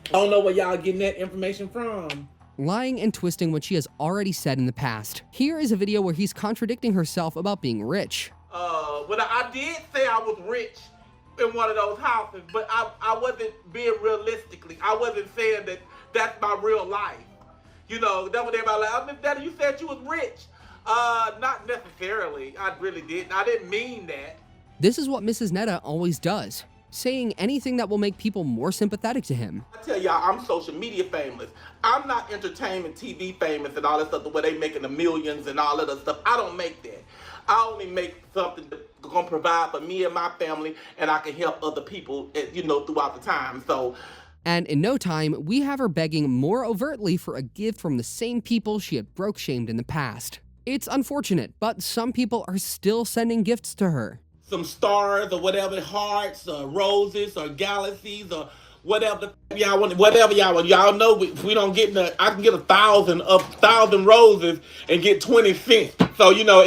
I don't know where y'all getting that information from. Lying and twisting what she has already said in the past. Here is a video where he's contradicting herself about being rich. Well, I did say I was rich in one of those houses, but I wasn't being realistically. I wasn't saying that that's my real life. You know, that's what everybody like, Miss Daddy, you said you was rich. Not necessarily. I really didn't. I didn't mean that. This is what Mrs. Neta always does, saying anything that will make people more sympathetic to him. I tell y'all, I'm social media famous. I'm not entertainment TV famous and all that stuff, where they making the millions and all of that stuff. I don't make that. I only make something that's gonna provide for me and my family, and I can help other people, you know, throughout the time. So. And in no time, we have her begging more overtly for a gift from the same people she had broke shamed in the past. It's unfortunate, but some people are still sending gifts to her. Some stars or whatever, hearts or roses or galaxies or whatever y'all want. Whatever y'all want. Y'all know we don't get I can get 1,000 roses and get 20 cents. So you know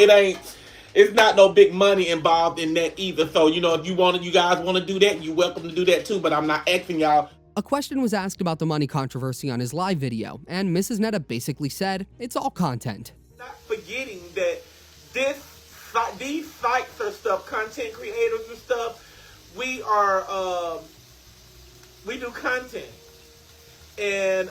it's not no big money involved in that either. So you know if you guys want to do that, you're welcome to do that too. But I'm not asking y'all. A question was asked about the money controversy on his live video, and Mrs. Neta basically said it's all content. Not forgetting that these sites or stuff, content creators and stuff, we do content. And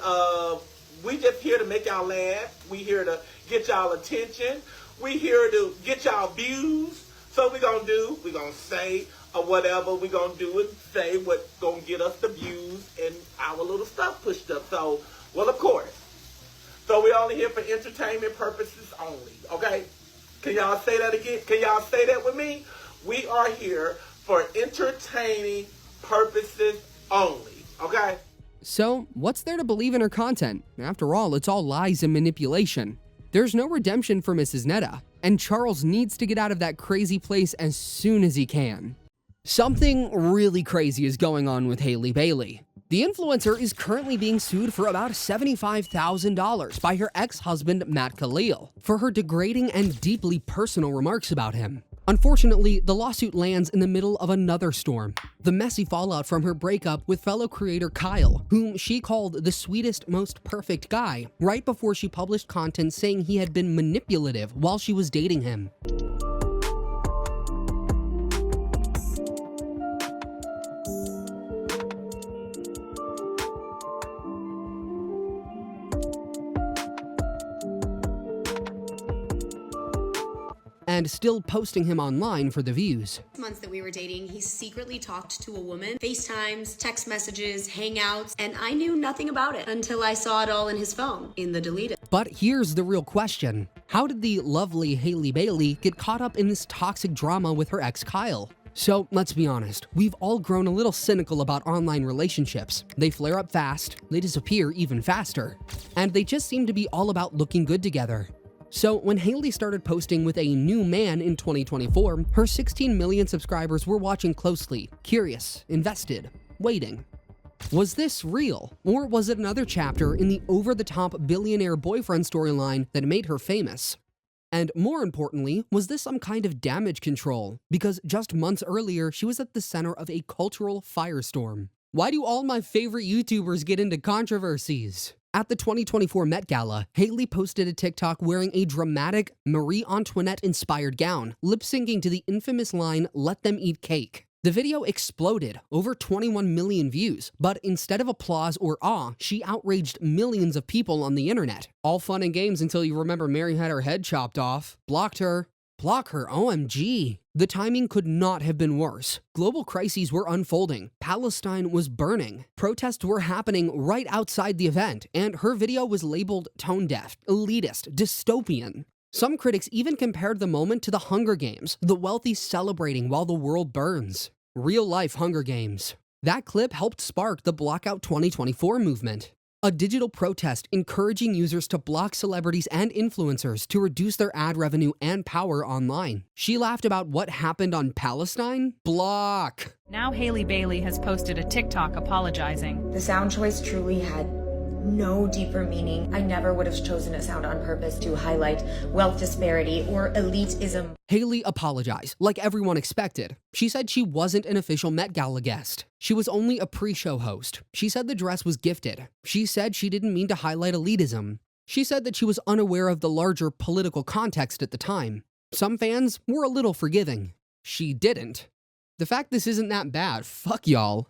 we just here to make y'all laugh. We here to get y'all attention. We here to get y'all views. So we're going to say or whatever. We're going to do and say what's going to get us the views and our little stuff pushed up. So, well, of course. So we're only here for entertainment purposes only, okay? Can y'all say that again? Can y'all say that with me? We are here for entertaining purposes only, okay? So, what's there to believe in her content? After all, it's all lies and manipulation. There's no redemption for Mrs. Neta, and Charles needs to get out of that crazy place as soon as he can. Something really crazy is going on with Baylee. The influencer is currently being sued for about $75,000 by her ex-husband Matt Khalil for her degrading and deeply personal remarks about him. Unfortunately, the lawsuit lands in the middle of another storm, the messy fallout from her breakup with fellow creator Kyle, whom she called the sweetest, most perfect guy, right before she published content saying he had been manipulative while she was dating him. and still posting him online for the views. Months that we were dating, he secretly talked to a woman, FaceTimes, text messages, hangouts, and I knew nothing about it until I saw it all in his phone, in the deleted. But here's the real question. How did the lovely Haylee Baylee get caught up in this toxic drama with her ex Kyle? So let's be honest, we've all grown a little cynical about online relationships. They flare up fast, they disappear even faster, and they just seem to be all about looking good together. So when Haylee started posting with a new man in 2024, her 16 million subscribers were watching closely, curious, invested, waiting. Was this real? Or was it another chapter in the over-the-top billionaire boyfriend storyline that made her famous? And more importantly, was this some kind of damage control? Because just months earlier, she was at the center of a cultural firestorm. Why do all my favorite YouTubers get into controversies? At the 2024 Met Gala, Haylee posted a TikTok wearing a dramatic Marie Antoinette-inspired gown, lip-syncing to the infamous line, "Let them eat cake." The video exploded, over 21 million views, but instead of applause or awe, she outraged millions of people on the internet. All fun and games until you remember Mary had her head chopped off. Blocked her. Block her, OMG. The timing could not have been worse. Global crises were unfolding. Palestine was burning. Protests were happening right outside the event, and her video was labeled tone-deaf, elitist, dystopian. Some critics even compared the moment to the Hunger Games, the wealthy celebrating while the world burns. Real-life Hunger Games. That clip helped spark the Blockout 2024 movement, a digital protest encouraging users to block celebrities and influencers to reduce their ad revenue and power online. She laughed about what happened on Palestine? Block! Now Haylee Baylee has posted a TikTok apologizing. The sound choice truly had no deeper meaning. I never would have chosen a sound on purpose to highlight wealth disparity or elitism. Haylee apologized, like everyone expected. She said she wasn't an official Met Gala guest. She was only a pre-show host. She said the dress was gifted. She said she didn't mean to highlight elitism. She said that she was unaware of the larger political context at the time. Some fans were a little forgiving. She didn't. The fact this isn't that bad, fuck y'all.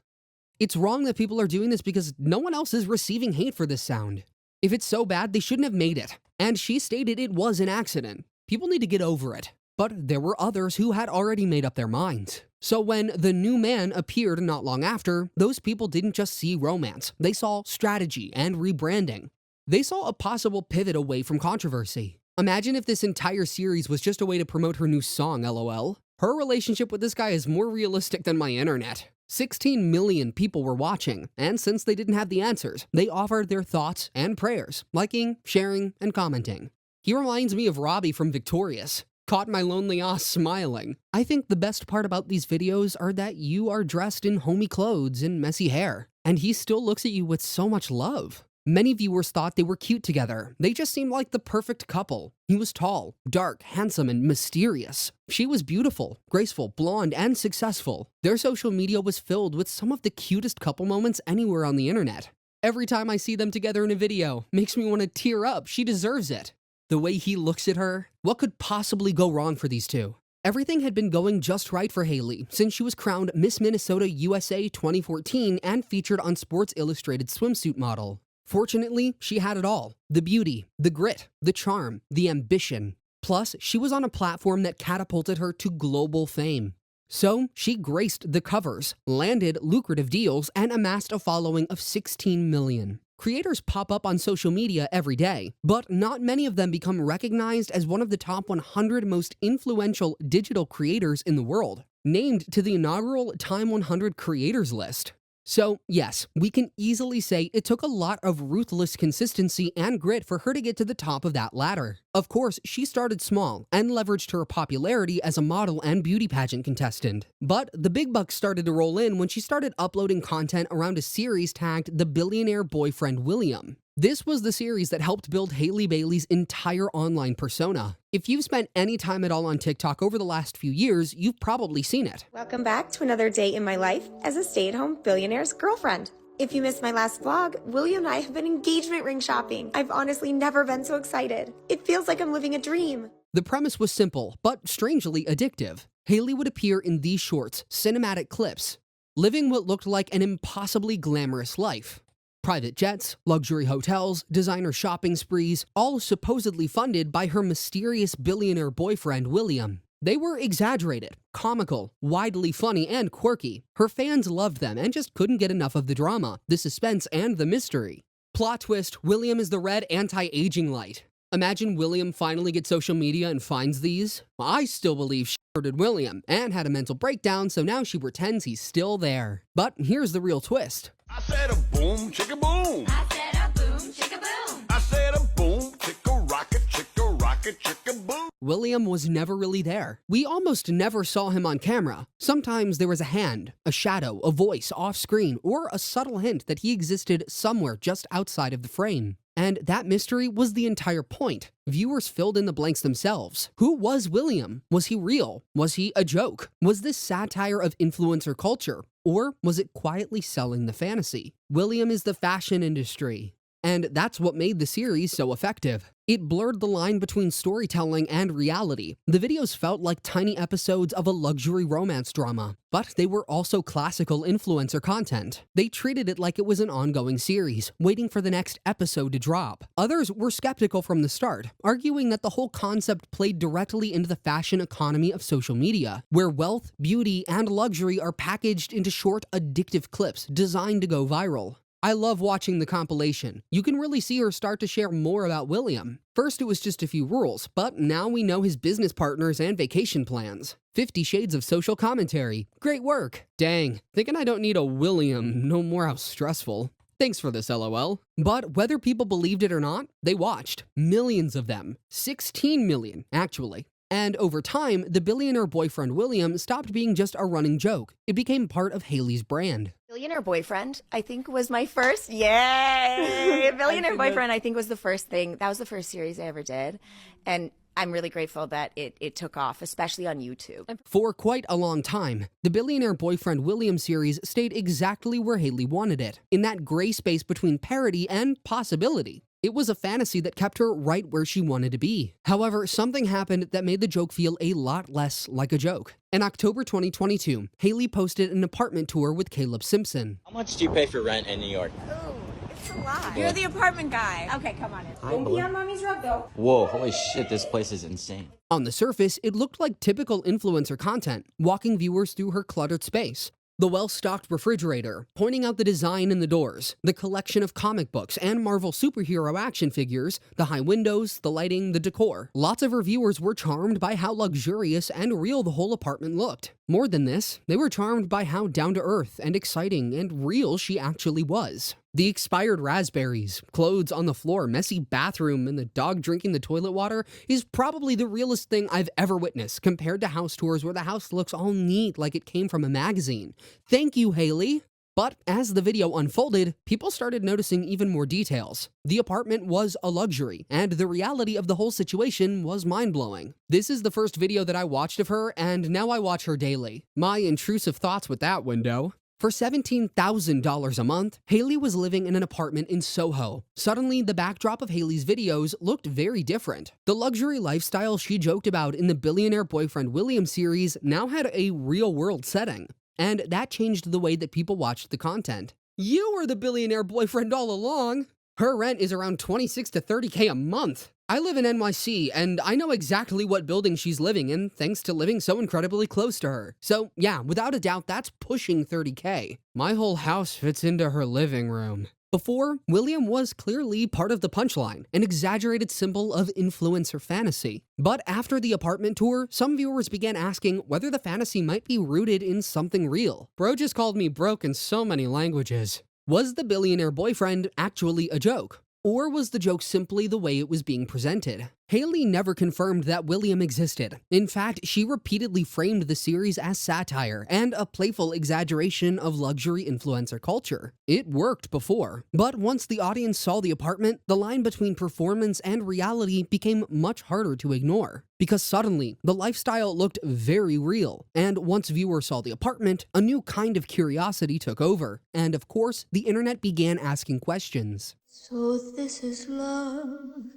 It's wrong that people are doing this because no one else is receiving hate for this sound. If it's so bad, they shouldn't have made it. And she stated it was an accident. People need to get over it. But there were others who had already made up their minds. So when the new man appeared not long after, those people didn't just see romance. They saw strategy and rebranding. They saw a possible pivot away from controversy. Imagine if this entire series was just a way to promote her new song, LOL. Her relationship with this guy is more realistic than my internet. 16 million people were watching, and since they didn't have the answers, they offered their thoughts and prayers, liking, sharing, and commenting. He reminds me of Robbie from Victorious. Caught my lonely ass smiling. I think the best part about these videos are that you are dressed in homey clothes and messy hair, and he still looks at you with so much love. Many viewers thought they were cute together. They just seemed like the perfect couple. He was tall, dark, handsome, and mysterious. She was beautiful, graceful, blonde, and successful. Their social media was filled with some of the cutest couple moments anywhere on the internet. Every time I see them together in a video, makes me want to tear up. She deserves it. The way he looks at her, what could possibly go wrong for these two? Everything had been going just right for Haylee since she was crowned Miss Minnesota USA 2014 and featured on Sports Illustrated swimsuit model. Fortunately, she had it all. The beauty, the grit, the charm, the ambition. Plus, she was on a platform that catapulted her to global fame. So, she graced the covers, landed lucrative deals, and amassed a following of 16 million. Creators pop up on social media every day, but not many of them become recognized as one of the top 100 most influential digital creators in the world, named to the inaugural Time 100 Creators list. So, yes, we can easily say it took a lot of ruthless consistency and grit for her to get to the top of that ladder. Of course, she started small and leveraged her popularity as a model and beauty pageant contestant. But the big bucks started to roll in when she started uploading content around a series tagged The Billionaire Boyfriend William. This was the series that helped build Haylee Baylee's entire online persona. If you've spent any time at all on TikTok over the last few years, you've probably seen it. Welcome back to another day in my life as a stay-at-home billionaire's girlfriend. If you missed my last vlog, William and I have been engagement ring shopping. I've honestly never been so excited. It feels like I'm living a dream. The premise was simple, but strangely addictive. Haylee would appear in these shorts, cinematic clips, living what looked like an impossibly glamorous life. Private jets, luxury hotels, designer shopping sprees, all supposedly funded by her mysterious billionaire boyfriend, William. They were exaggerated, comical, widely funny, and quirky. Her fans loved them and just couldn't get enough of the drama, the suspense, and the mystery. Plot twist, William is the red anti-aging light. Imagine William finally gets social media and finds these. I still believe she murdered William and had a mental breakdown, so now she pretends he's still there. But here's the real twist. I said a boom, chicka boom. I said a boom, chicka boom. I said a boom, chicka rocket, chicka boom. William was never really there. We almost never saw him on camera. Sometimes there was a hand, a shadow, a voice off screen, or a subtle hint that he existed somewhere just outside of the frame. And that mystery was the entire point. Viewers filled in the blanks themselves. Who was William? Was he real? Was he a joke? Was this satire of influencer culture? Or was it quietly selling the fantasy? William is the fashion industry. And that's what made the series so effective. It blurred the line between storytelling and reality. The videos felt like tiny episodes of a luxury romance drama, but they were also classical influencer content. They treated it like it was an ongoing series, waiting for the next episode to drop. Others were skeptical from the start, arguing that the whole concept played directly into the fashion economy of social media, where wealth, beauty, and luxury are packaged into short, addictive clips designed to go viral. I love watching the compilation. You can really see her start to share more about William. First, it was just a few rules, but now we know his business partners and vacation plans. 50 Shades of social commentary. Great work. Dang, thinking I don't need a William, no more how stressful. Thanks for this, LOL. But whether people believed it or not, they watched. Millions of them. 16 million, actually. And over time, the billionaire boyfriend William stopped being just a running joke. It became part of Haylee's brand. Billionaire Boyfriend, I think, was my first. Yay! Billionaire Boyfriend, I think, was the first thing. That was the first series I ever did. And I'm really grateful that it took off, especially on YouTube. For quite a long time, the Billionaire Boyfriend William series stayed exactly where Haylee wanted it, in that gray space between parody and possibility. It was a fantasy that kept her right where she wanted to be. However, something happened that made the joke feel a lot less like a joke. In October 2022, Haylee posted an apartment tour with Caleb Simpson. How much do you pay for rent in New York? Oh, it's a lot. You're the apartment guy. Okay, come on in. Don't be on mommy's rug, though. Whoa, holy shit, this place is insane. On the surface, it looked like typical influencer content, walking viewers through her cluttered space. The well-stocked refrigerator, pointing out the design in the doors, the collection of comic books and Marvel superhero action figures, the high windows, the lighting, the decor. Lots of reviewers were charmed by how luxurious and real the whole apartment looked. More than this, they were charmed by how down-to-earth and exciting and real she actually was. The expired raspberries, clothes on the floor, messy bathroom, and the dog drinking the toilet water is probably the realest thing I've ever witnessed compared to house tours where the house looks all neat like it came from a magazine. Thank you, Haylee! But as the video unfolded, people started noticing even more details. The apartment was a luxury, and the reality of the whole situation was mind-blowing. This is the first video that I watched of her, and now I watch her daily. My intrusive thoughts with that window. For $17,000 a month, Haylee was living in an apartment in Soho. Suddenly, the backdrop of Haylee's videos looked very different. The luxury lifestyle she joked about in the Billionaire Boyfriend William series now had a real-world setting. And that changed the way that people watched the content. You were the billionaire boyfriend all along! Her rent is around $26 to $30K a month. I live in NYC, and I know exactly what building she's living in thanks to living so incredibly close to her. So yeah, without a doubt, that's pushing $30K. My whole house fits into her living room. Before, William was clearly part of the punchline, an exaggerated symbol of influencer fantasy. But after the apartment tour, some viewers began asking whether the fantasy might be rooted in something real. Bro just called me broke in so many languages. Was the billionaire boyfriend actually a joke? Or was the joke simply the way it was being presented? Haylee never confirmed that William existed. In fact, she repeatedly framed the series as satire and a playful exaggeration of luxury influencer culture. It worked before, but once the audience saw the apartment, the line between performance and reality became much harder to ignore. Because suddenly, the lifestyle looked very real, and once viewers saw the apartment, a new kind of curiosity took over. And of course, the internet began asking questions. So this is love.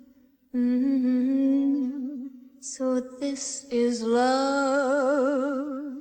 So this is love.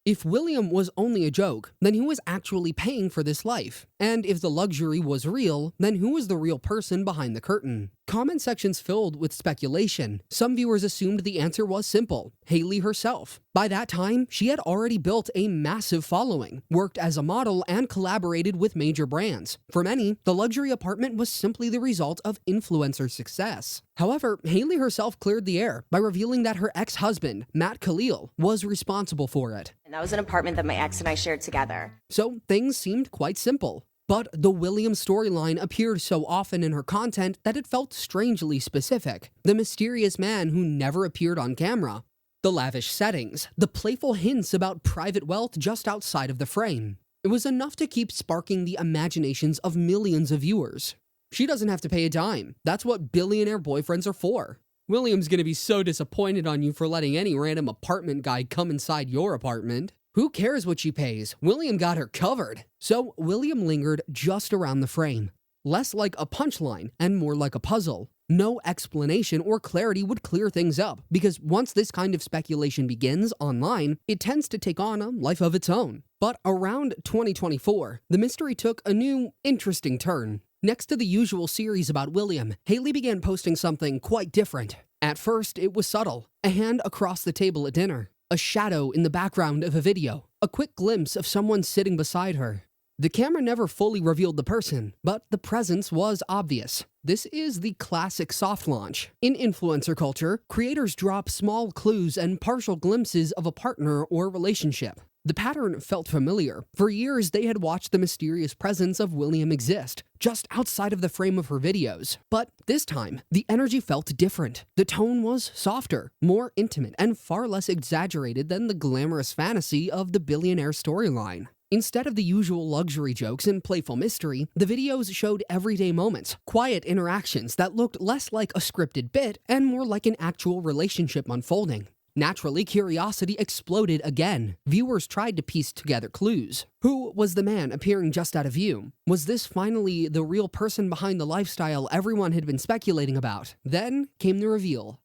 If William was only a joke, then who was actually paying for this life? And if the luxury was real, then who was the real person behind the curtain? Comment sections filled with speculation. Some viewers assumed the answer was simple: Haylee herself. By that time, she had already built a massive following, worked as a model, and collaborated with major brands. For many, the luxury apartment was simply the result of influencer success. However, Haylee herself cleared the air by revealing that her ex-husband, Matt Khalil, was responsible for it. And that was an apartment that my ex and I shared together. So things seemed quite simple. But the William storyline appeared so often in her content that it felt strangely specific. The mysterious man who never appeared on camera. The lavish settings, the playful hints about private wealth just outside of the frame. It was enough to keep sparking the imaginations of millions of viewers. She doesn't have to pay a dime. That's what billionaire boyfriends are for. William's gonna be so disappointed on you for letting any random apartment guy come inside your apartment. Who cares what she pays? William got her covered. So William lingered just around the frame. Less like a punchline and more like a puzzle. No explanation or clarity would clear things up, because once this kind of speculation begins online, it tends to take on a life of its own. But around 2024, the mystery took a new, interesting turn. Next to the usual series about William, Haylee began posting something quite different. At first, it was subtle. A hand across the table at dinner. A shadow in the background of a video. A quick glimpse of someone sitting beside her. The camera never fully revealed the person, but the presence was obvious. This is the classic soft launch. In influencer culture, creators drop small clues and partial glimpses of a partner or relationship. The pattern felt familiar. For years, they had watched the mysterious presence of William exist, just outside of the frame of her videos. But this time, the energy felt different. The tone was softer, more intimate, and far less exaggerated than the glamorous fantasy of the billionaire storyline. Instead of the usual luxury jokes and playful mystery, the videos showed everyday moments, quiet interactions that looked less like a scripted bit and more like an actual relationship unfolding. Naturally, curiosity exploded again. Viewers tried to piece together clues. Who was the man appearing just out of view? Was this finally the real person behind the lifestyle everyone had been speculating about? Then came the reveal.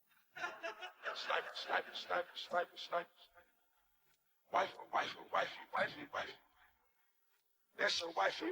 Sniper. Wifey. That's your wifey.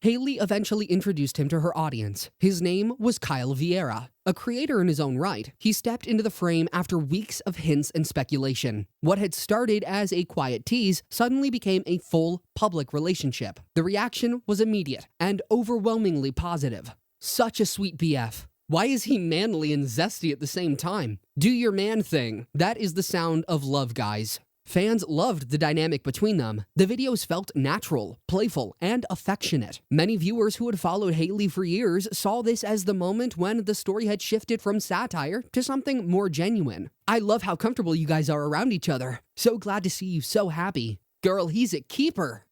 Haylee eventually introduced him to her audience. His name was Kyle Vieira. A creator in his own right, he stepped into the frame after weeks of hints and speculation. What had started as a quiet tease suddenly became a full public relationship. The reaction was immediate and overwhelmingly positive. Such a sweet BF. Why is he manly and zesty at the same time? Do your man thing. That is the sound of love, guys. Fans loved the dynamic between them. The videos felt natural, playful, and affectionate. Many viewers who had followed Haylee for years saw this as the moment when the story had shifted from satire to something more genuine. I love how comfortable you guys are around each other. So glad to see you so happy. Girl, he's a keeper.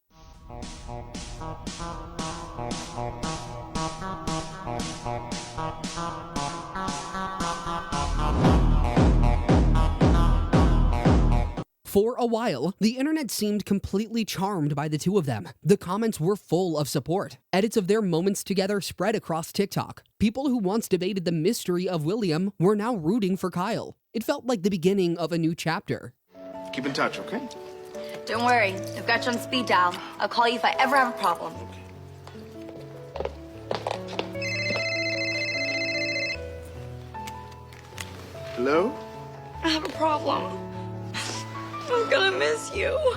For a while, the internet seemed completely charmed by the two of them. The comments were full of support. Edits of their moments together spread across TikTok. People who once debated the mystery of William were now rooting for Kyle. It felt like the beginning of a new chapter. Keep in touch, okay? Don't worry, I've got you on speed dial. I'll call you if I ever have a problem. Hello? I have a problem. I'm gonna miss you.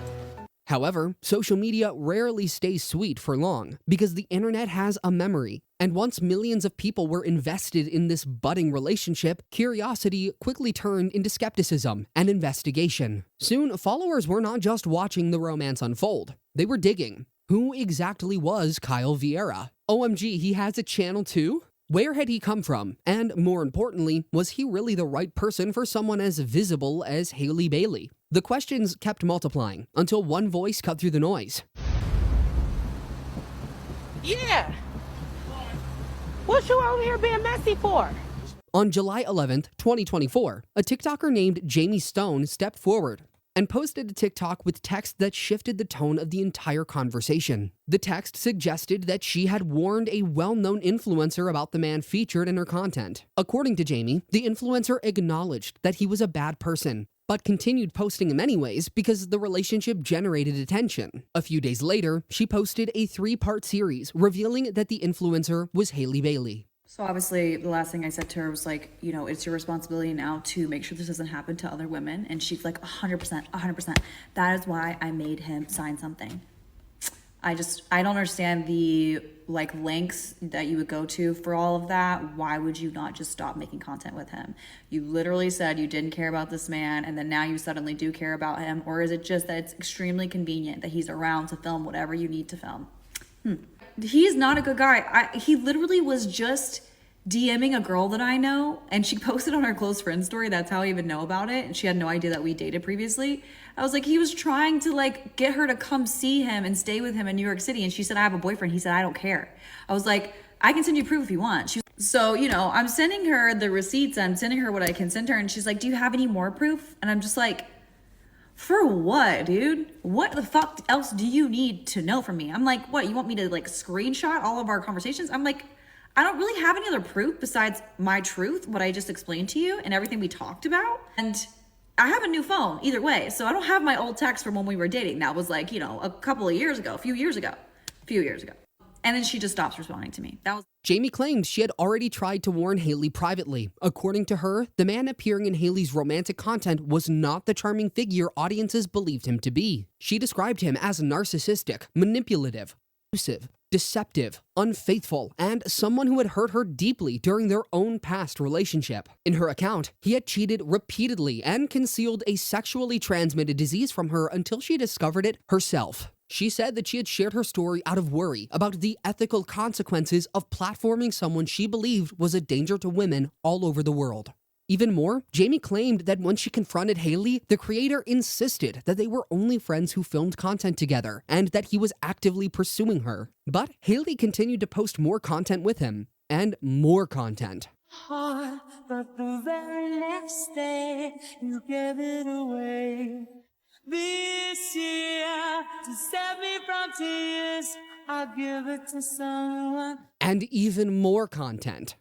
However, social media rarely stays sweet for long because the internet has a memory. And once millions of people were invested in this budding relationship, curiosity quickly turned into skepticism and investigation. Soon, followers were not just watching the romance unfold. They were digging. Who exactly was Kyle Vieira? OMG, he has a channel too? Where had he come from? And more importantly, was he really the right person for someone as visible as Haylee Baylee? The questions kept multiplying until one voice cut through the noise. Yeah. What you over here being messy for? On July 11th, 2024, a TikToker named Jamie Stone stepped forward and posted a TikTok with text that shifted the tone of the entire conversation. The text suggested that she had warned a well-known influencer about the man featured in her content. According to Jamie, the influencer acknowledged that he was a bad person, but continued posting him anyways because the relationship generated attention. A few days later, she posted a 3-part series revealing that the influencer was Haylee Baylee. So obviously the last thing I said to her was like, you know, it's your responsibility now to make sure this doesn't happen to other women. And she's like, 100%. That is why I made him sign something. I don't understand the like lengths that you would go to for all of that. Why would you not just stop making content with him? You literally said you didn't care about this man and then now you suddenly do care about him. Or is it just that it's extremely convenient that he's around to film whatever you need to film? He's not a good guy. He literally was just DMing a girl that I know, and she posted on her close friend story. That's how I even know about it. And she had no idea that we dated previously. I was like, he was trying to like get her to come see him and stay with him in New York City. And she said, I have a boyfriend. He said, I don't care. I was like, I can send you proof if you want. So, you know, I'm sending her the receipts. I'm sending her what I can send her. And she's like, do you have any more proof? And I'm just like, for what, dude? What the fuck else do you need to know from me? I'm like, what? You want me to like screenshot all of our conversations? I'm like, I don't really have any other proof besides my truth, what I just explained to you and everything we talked about. And I have a new phone either way. So I don't have my old text from when we were dating. That was like, you know, a few years ago. And then she just stops responding to me. Jamie claimed she had already tried to warn Haylee privately. According to her, the man appearing in Haylee's romantic content was not the charming figure audiences believed him to be. She described him as narcissistic, manipulative, abusive, deceptive, unfaithful, and someone who had hurt her deeply during their own past relationship. In her account, he had cheated repeatedly and concealed a sexually transmitted disease from her until she discovered it herself. She said that she had shared her story out of worry about the ethical consequences of platforming someone she believed was a danger to women all over the world. Even more, Jamie claimed that when she confronted Haylee, the creator insisted that they were only friends who filmed content together and that he was actively pursuing her. But Haylee continued to post more content with him, and more content. But the very next day, you gave it away. This year, to save me from tears, I'll give it to someone. And even more content.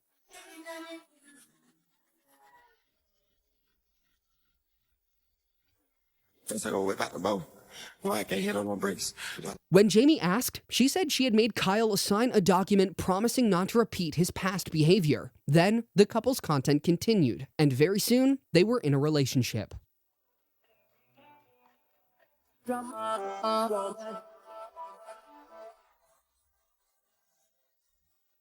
First I go whip out the bow. Why I can't hit on my brakes? When Jamie asked, she said she had made Kyle sign a document promising not to repeat his past behavior. Then, the couple's content continued, and very soon, they were in a relationship.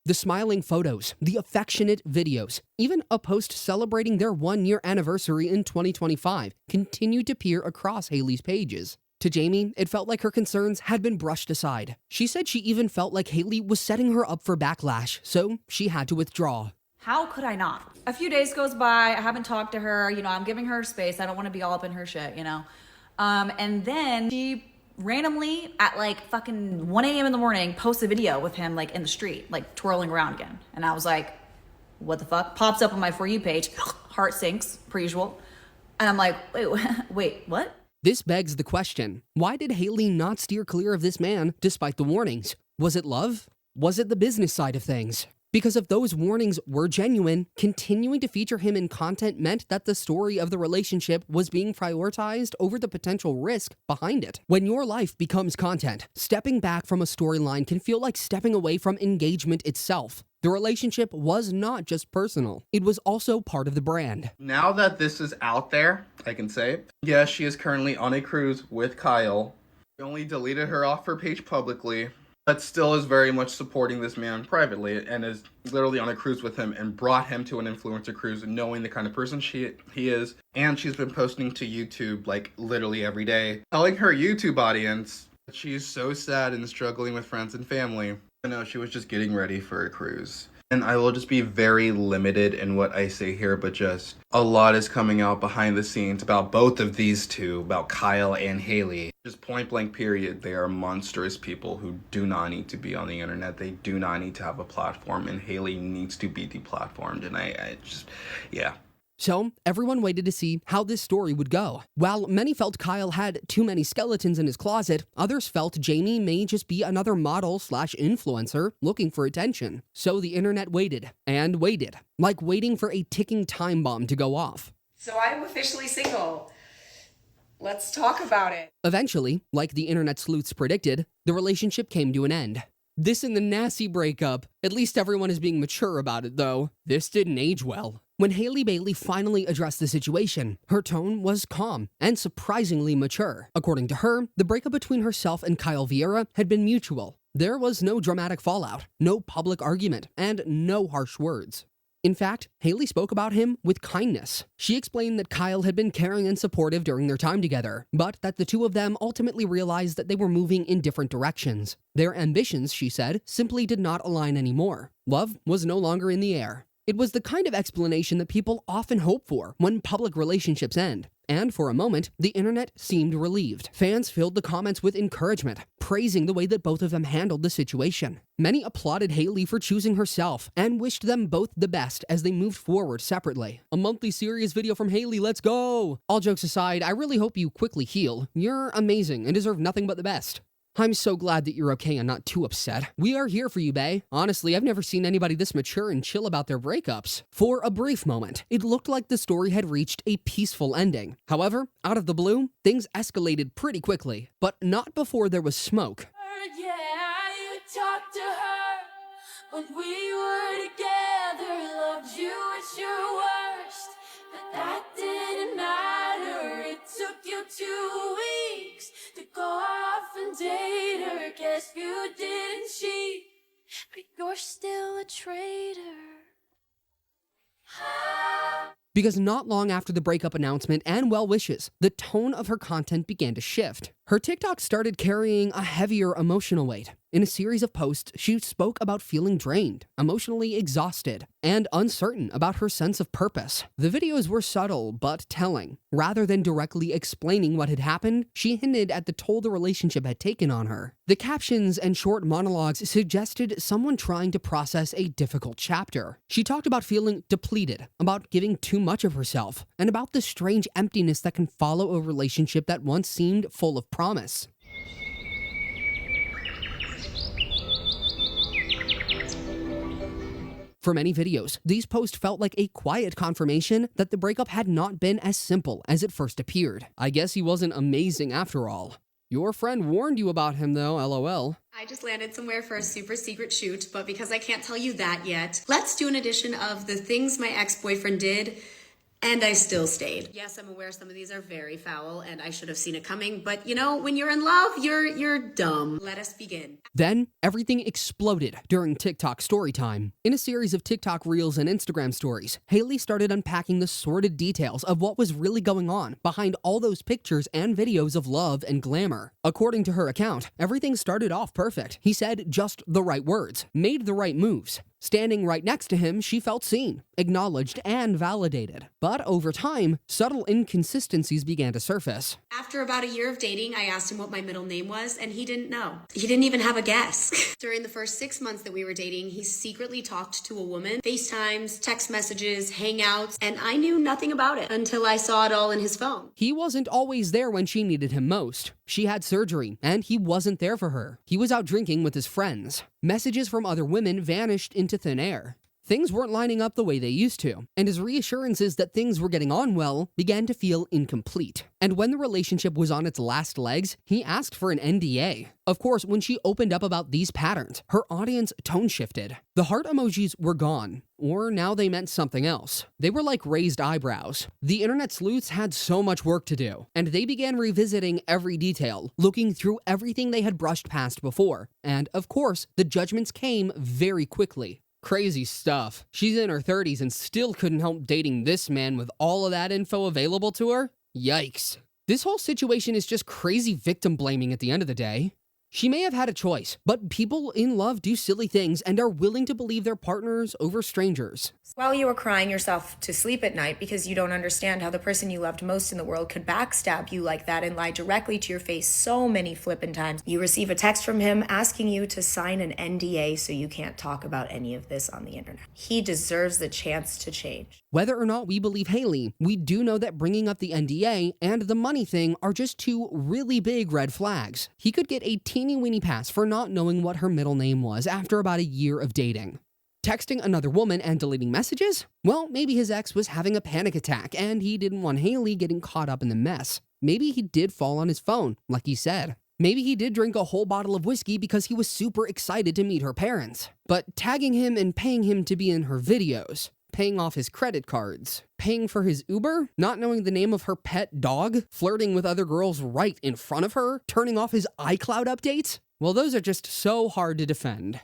The smiling photos, the affectionate videos, even a post celebrating their 1-year anniversary in 2025 continued to appear across Haylee's pages. To Jamie, it felt like her concerns had been brushed aside. She said she even felt like Haylee was setting her up for backlash, so she had to withdraw. How could I not? A few days goes by, I haven't talked to her, you know, I'm giving her space. I don't want to be all up in her shit, you know? And then she randomly at like fucking 1 a.m. in the morning posts a video with him like in the street, like twirling around again. And I was like, what the fuck? Pops up on my For You page, heart sinks, per usual. And I'm like, wait, what? This begs the question, why did Haylee not steer clear of this man despite the warnings? Was it love? Was it the business side of things? Because if those warnings were genuine, continuing to feature him in content meant that the story of the relationship was being prioritized over the potential risk behind it. When your life becomes content, stepping back from a storyline can feel like stepping away from engagement itself. The relationship was not just personal, it was also part of the brand. Now that this is out there, I can say, yes, she is currently on a cruise with Kyle. She only deleted her off her page publicly, but still is very much supporting this man privately and is literally on a cruise with him and brought him to an influencer cruise knowing the kind of person he is. And she's been posting to YouTube like literally every day, telling her YouTube audience that she's so sad and struggling with friends and family. I know she was just getting ready for a cruise. And I will just be very limited in what I say here, but just a lot is coming out behind the scenes about both of these two, about Kyle and Haylee. Just point blank period, they are monstrous people who do not need to be on the internet. They do not need to have a platform, and Haylee needs to be deplatformed. And I just, yeah. So, everyone waited to see how this story would go. While many felt Kyle had too many skeletons in his closet, others felt Jamie may just be another model/influencer looking for attention. So the internet waited, and waited, like waiting for a ticking time bomb to go off. So I'm officially single. Let's talk about it. Eventually, like the internet sleuths predicted, the relationship came to an end. This and the nasty breakup. At least everyone is being mature about it, though. This didn't age well. When Haylee Baylee finally addressed the situation, her tone was calm and surprisingly mature. According to her, the breakup between herself and Kyle Vieira had been mutual. There was no dramatic fallout, no public argument, and no harsh words. In fact, Haylee spoke about him with kindness. She explained that Kyle had been caring and supportive during their time together, but that the two of them ultimately realized that they were moving in different directions. Their ambitions, she said, simply did not align anymore. Love was no longer in the air. It was the kind of explanation that people often hope for when public relationships end. And for a moment, the internet seemed relieved. Fans filled the comments with encouragement, praising the way that both of them handled the situation. Many applauded Haylee for choosing herself and wished them both the best as they moved forward separately. A monthly serious video from Haylee, let's go! All jokes aside, I really hope you quickly heal. You're amazing and deserve nothing but the best. I'm so glad that you're okay and not too upset. We are here for you, bae. Honestly, I've never seen anybody this mature and chill about their breakups. For a brief moment, it looked like the story had reached a peaceful ending. However, out of the blue, things escalated pretty quickly, but not before there was smoke. Yeah, you talked to her when we were together. Loved you at your worst, but that didn't matter. It took you 2 weeks to go off and date her. Guess you didn't cheat, but you're still a traitor. Because not long after the breakup announcement and well wishes, the tone of her content began to shift. Her TikTok started carrying a heavier emotional weight. In a series of posts, she spoke about feeling drained, emotionally exhausted, and uncertain about her sense of purpose. The videos were subtle but telling. Rather than directly explaining what had happened, she hinted at the toll the relationship had taken on her. The captions and short monologues suggested someone trying to process a difficult chapter. She talked about feeling depleted, about giving too much of herself, and about the strange emptiness that can follow a relationship that once seemed full of promise. For many videos, these posts felt like a quiet confirmation that the breakup had not been as simple as it first appeared. I guess he wasn't amazing after all. Your friend warned you about him though, lol. I just landed somewhere for a super secret shoot, but because I can't tell you that yet, let's do an edition of the things my ex-boyfriend did, and I still stayed. Yes, I'm aware some of these are very foul, and I should have seen it coming, but you know, when you're in love, you're dumb. Let us begin. Then, everything exploded during TikTok story time. In a series of TikTok reels and Instagram stories, Haylee started unpacking the sordid details of what was really going on behind all those pictures and videos of love and glamour. According to her account, everything started off perfect. He said just the right words, made the right moves. Standing right next to him, she felt seen, acknowledged, and validated. But over time, subtle inconsistencies began to surface. After about a year of dating, I asked him what my middle name was, and he didn't know. He didn't even have a guess. During the first 6 months that we were dating, he secretly talked to a woman, FaceTimes, text messages, hangouts, and I knew nothing about it until I saw it all in his phone. He wasn't always there when she needed him most. She had surgery, and he wasn't there for her. He was out drinking with his friends. Messages from other women vanished into thin air. Things weren't lining up the way they used to, and his reassurances that things were getting on well began to feel incomplete. And when the relationship was on its last legs, he asked for an NDA. Of course, when she opened up about these patterns, her audience tone shifted. The heart emojis were gone, or now they meant something else. They were like raised eyebrows. The internet sleuths had so much work to do, and they began revisiting every detail, looking through everything they had brushed past before. And of course, the judgments came very quickly. Crazy stuff. She's in her 30s and still couldn't help dating this man with all of that info available to her? Yikes. This whole situation is just crazy victim blaming at the end of the day. She may have had a choice, but people in love do silly things and are willing to believe their partners over strangers. While you were crying yourself to sleep at night because you don't understand how the person you loved most in the world could backstab you like that and lie directly to your face so many flippin' times, you receive a text from him asking you to sign an NDA so you can't talk about any of this on the internet. He deserves the chance to change. Whether or not we believe Haylee, we do know that bringing up the NDA and the money thing are just two really big red flags. He could get a teeny-weeny pass for not knowing what her middle name was after about a year of dating. Texting another woman and deleting messages? Well, maybe his ex was having a panic attack and he didn't want Haylee getting caught up in the mess. Maybe he did fall on his phone, like he said. Maybe he did drink a whole bottle of whiskey because he was super excited to meet her parents. But tagging him and paying him to be in her videos, paying off his credit cards, paying for his Uber, not knowing the name of her pet dog, flirting with other girls right in front of her, turning off his iCloud updates? Well, those are just so hard to defend.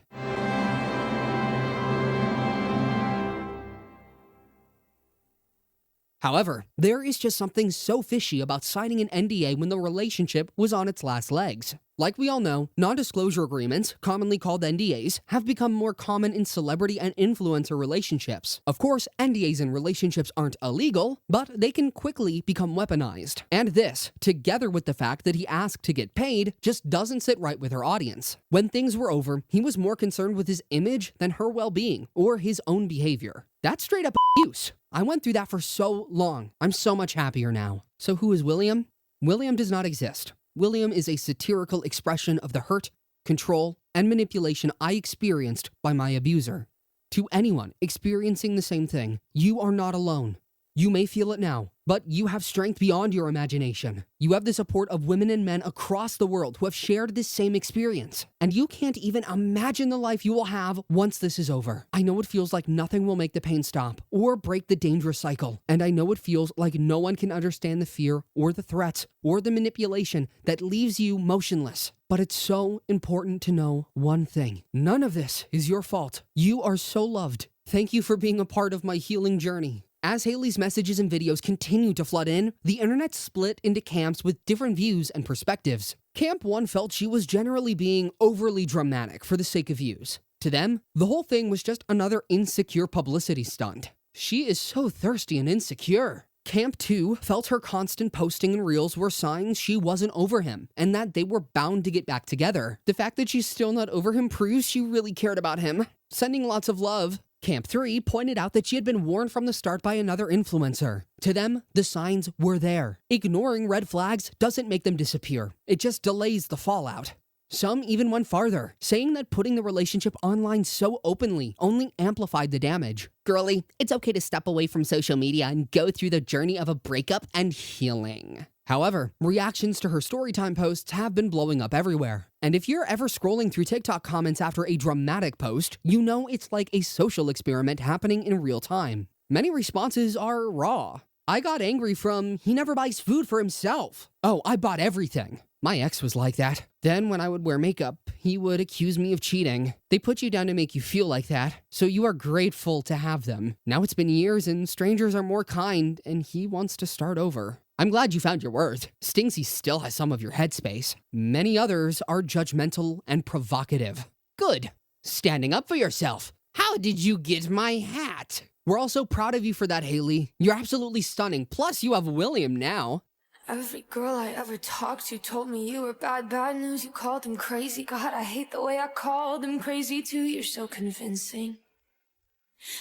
However, there is just something so fishy about signing an NDA when the relationship was on its last legs. Like we all know, non-disclosure agreements, commonly called NDAs, have become more common in celebrity and influencer relationships. Of course, NDAs in relationships aren't illegal, but they can quickly become weaponized. And this, together with the fact that he asked to get paid, just doesn't sit right with her audience. When things were over, he was more concerned with his image than her well-being or his own behavior. That's straight up abuse. I went through that for so long. I'm so much happier now. So who is William? William does not exist. William is a satirical expression of the hurt, control, and manipulation I experienced by my abuser. To anyone experiencing the same thing, you are not alone. You may feel it now, but you have strength beyond your imagination. You have the support of women and men across the world who have shared this same experience. And you can't even imagine the life you will have once this is over. I know it feels like nothing will make the pain stop or break the dangerous cycle. And I know it feels like no one can understand the fear or the threats or the manipulation that leaves you motionless. But it's so important to know one thing. None of this is your fault. You are so loved. Thank you for being a part of my healing journey. As Haylee's messages and videos continue to flood in, the internet split into camps with different views and perspectives. Camp 1 felt she was generally being overly dramatic for the sake of views. To them, the whole thing was just another insecure publicity stunt. She is so thirsty and insecure. Camp 2 felt her constant posting and reels were signs she wasn't over him, and that they were bound to get back together. The fact that she's still not over him proves she really cared about him. Sending lots of love. Camp 3 pointed out that she had been warned from the start by another influencer. To them, the signs were there. Ignoring red flags doesn't make them disappear. It just delays the fallout. Some even went farther, saying that putting the relationship online so openly only amplified the damage. Girlie, it's okay to step away from social media and go through the journey of a breakup and healing. However, reactions to her storytime posts have been blowing up everywhere. And if you're ever scrolling through TikTok comments after a dramatic post, you know it's like a social experiment happening in real time. Many responses are raw. I got angry from, he never buys food for himself. Oh, I bought everything. My ex was like that. Then when I would wear makeup, he would accuse me of cheating. They put you down to make you feel like that, so you are grateful to have them. Now it's been years and strangers are more kind, and he wants to start over. I'm glad you found your worth. Stingsy still has some of your headspace. Many others are judgmental and provocative. Good. Standing up for yourself. How did you get my hat? We're all so proud of you for that, Haylee. You're absolutely stunning. Plus, you have William now. Every girl I ever talked to told me you were bad news. You called them crazy. God, I hate the way I called them crazy too. You're so convincing.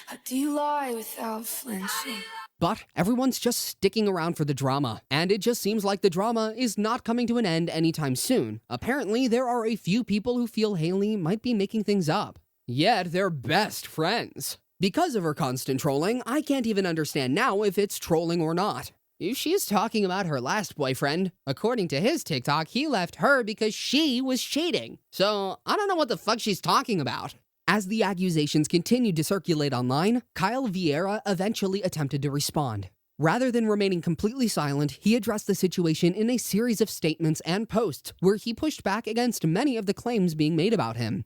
How do you lie without flinching? But everyone's just sticking around for the drama, and it just seems like the drama is not coming to an end anytime soon. Apparently, there are a few people who feel Haylee might be making things up. Yet, they're best friends. Because of her constant trolling, I can't even understand now if it's trolling or not. If she's talking about her last boyfriend, according to his TikTok, he left her because she was cheating. So, I don't know what the fuck she's talking about. As the accusations continued to circulate online, Kyle Vieira eventually attempted to respond. Rather than remaining completely silent, he addressed the situation in a series of statements and posts where he pushed back against many of the claims being made about him.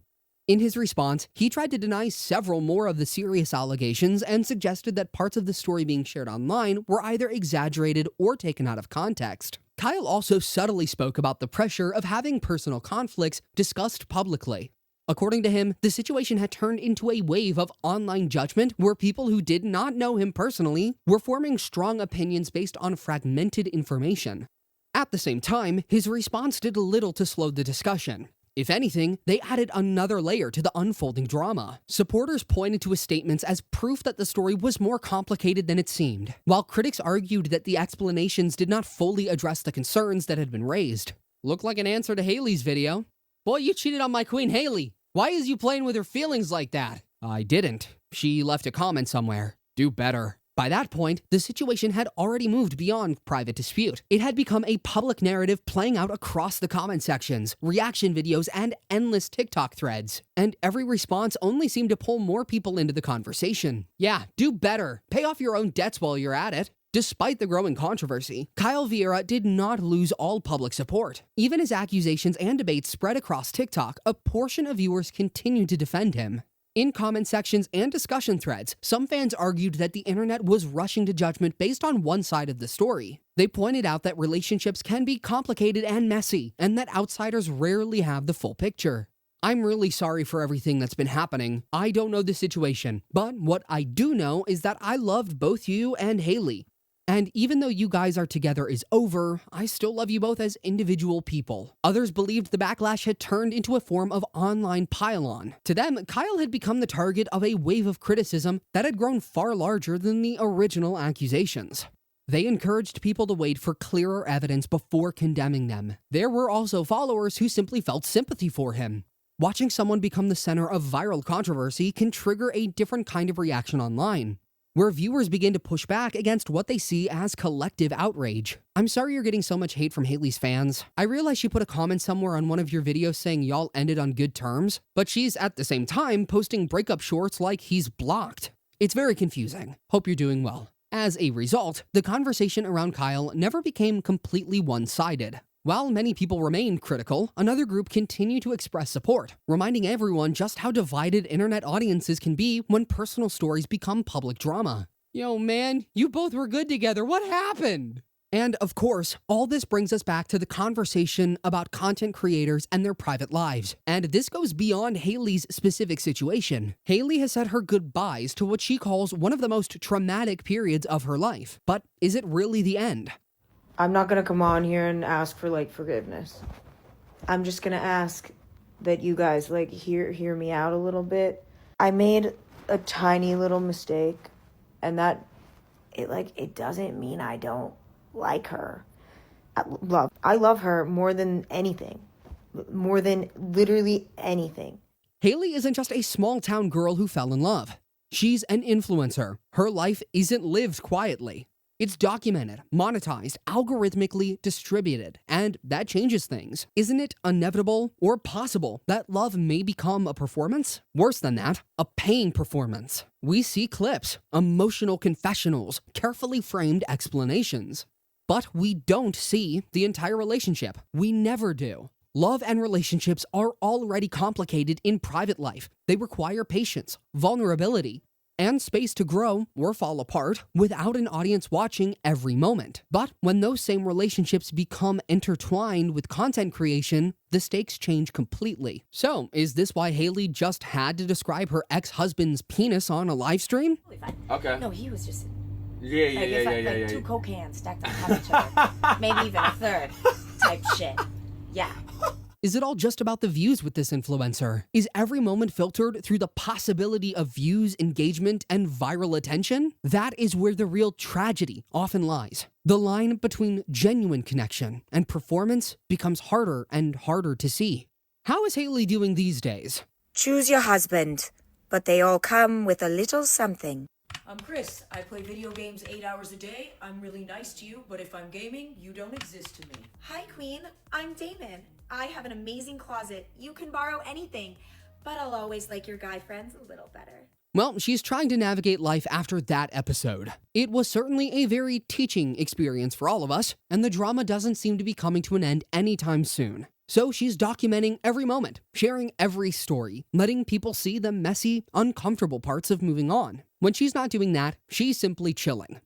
In his response, he tried to deny several more of the serious allegations and suggested that parts of the story being shared online were either exaggerated or taken out of context. Kyle also subtly spoke about the pressure of having personal conflicts discussed publicly. According to him, the situation had turned into a wave of online judgment where people who did not know him personally were forming strong opinions based on fragmented information. At the same time, his response did little to slow the discussion. If anything, they added another layer to the unfolding drama. Supporters pointed to his statements as proof that the story was more complicated than it seemed, while critics argued that the explanations did not fully address the concerns that had been raised. Looked like an answer to Haylee's video. Boy, you cheated on my queen Haylee. Why is you playing with her feelings like that? I didn't. She left a comment somewhere. Do better. By that point, the situation had already moved beyond private dispute. It had become a public narrative playing out across the comment sections, reaction videos, and endless TikTok threads. And every response only seemed to pull more people into the conversation. Yeah, do better. Pay off your own debts while you're at it. Despite the growing controversy, Kyle Vieira did not lose all public support. Even as accusations and debates spread across TikTok, a portion of viewers continued to defend him. In comment sections and discussion threads, some fans argued that the internet was rushing to judgment based on one side of the story. They pointed out that relationships can be complicated and messy, and that outsiders rarely have the full picture. I'm really sorry for everything that's been happening. I don't know the situation, but what I do know is that I loved both you and Haylee. And even though you guys are together is over, I still love you both as individual people. Others believed the backlash had turned into a form of online pile-on. To them, Kyle had become the target of a wave of criticism that had grown far larger than the original accusations. They encouraged people to wait for clearer evidence before condemning them. There were also followers who simply felt sympathy for him. Watching someone become the center of viral controversy can trigger a different kind of reaction online, where viewers begin to push back against what they see as collective outrage. I'm sorry you're getting so much hate from Haylee's fans. I realize she put a comment somewhere on one of your videos saying y'all ended on good terms, but she's at the same time posting breakup shorts like he's blocked. It's very confusing. Hope you're doing well. As a result, the conversation around Kyle never became completely one-sided. While many people remained critical, another group continued to express support, reminding everyone just how divided internet audiences can be when personal stories become public drama. Yo, man, you both were good together. What happened? And of course, all this brings us back to the conversation about content creators and their private lives. And this goes beyond Haylee's specific situation. Haylee has said her goodbyes to what she calls one of the most traumatic periods of her life. But is it really the end? I'm not gonna come on here and ask for like forgiveness. I'm just gonna ask that you guys like hear me out a little bit. I made a tiny little mistake, and that it doesn't mean I don't like her. I love her more than anything, more than literally anything. Haylee isn't just a small town girl who fell in love. She's an influencer. Her life isn't lived quietly. It's documented, monetized, algorithmically distributed, and that changes things. Isn't it inevitable or possible that love may become a performance? Worse than that, a paying performance. We see clips, emotional confessionals, carefully framed explanations. But we don't see the entire relationship. We never do. Love and relationships are already complicated in private life. They require patience, vulnerability, and space to grow or fall apart without an audience watching every moment. But when those same relationships become intertwined with content creation, the stakes change completely. So, is this why Haylee just had to describe her ex-husband's penis on a live stream? Okay. No, he was just Yeah. two Coke cans stacked on top of each other. Maybe even a third type shit. Yeah. Is it all just about the views with this influencer? Is every moment filtered through the possibility of views, engagement, and viral attention? That is where the real tragedy often lies. The line between genuine connection and performance becomes harder and harder to see. How is Haylee doing these days? Choose your husband, but they all come with a little something. I'm Chris. I play video games 8 hours a day. I'm really nice to you, but if I'm gaming, you don't exist to me. Hi, Queen. I'm Damon. I have an amazing closet. You can borrow anything, but I'll always like your guy friends a little better. Well, she's trying to navigate life after that episode. It was certainly a very teaching experience for all of us, and the drama doesn't seem to be coming to an end anytime soon. So she's documenting every moment, sharing every story, letting people see the messy, uncomfortable parts of moving on. When she's not doing that, she's simply chilling.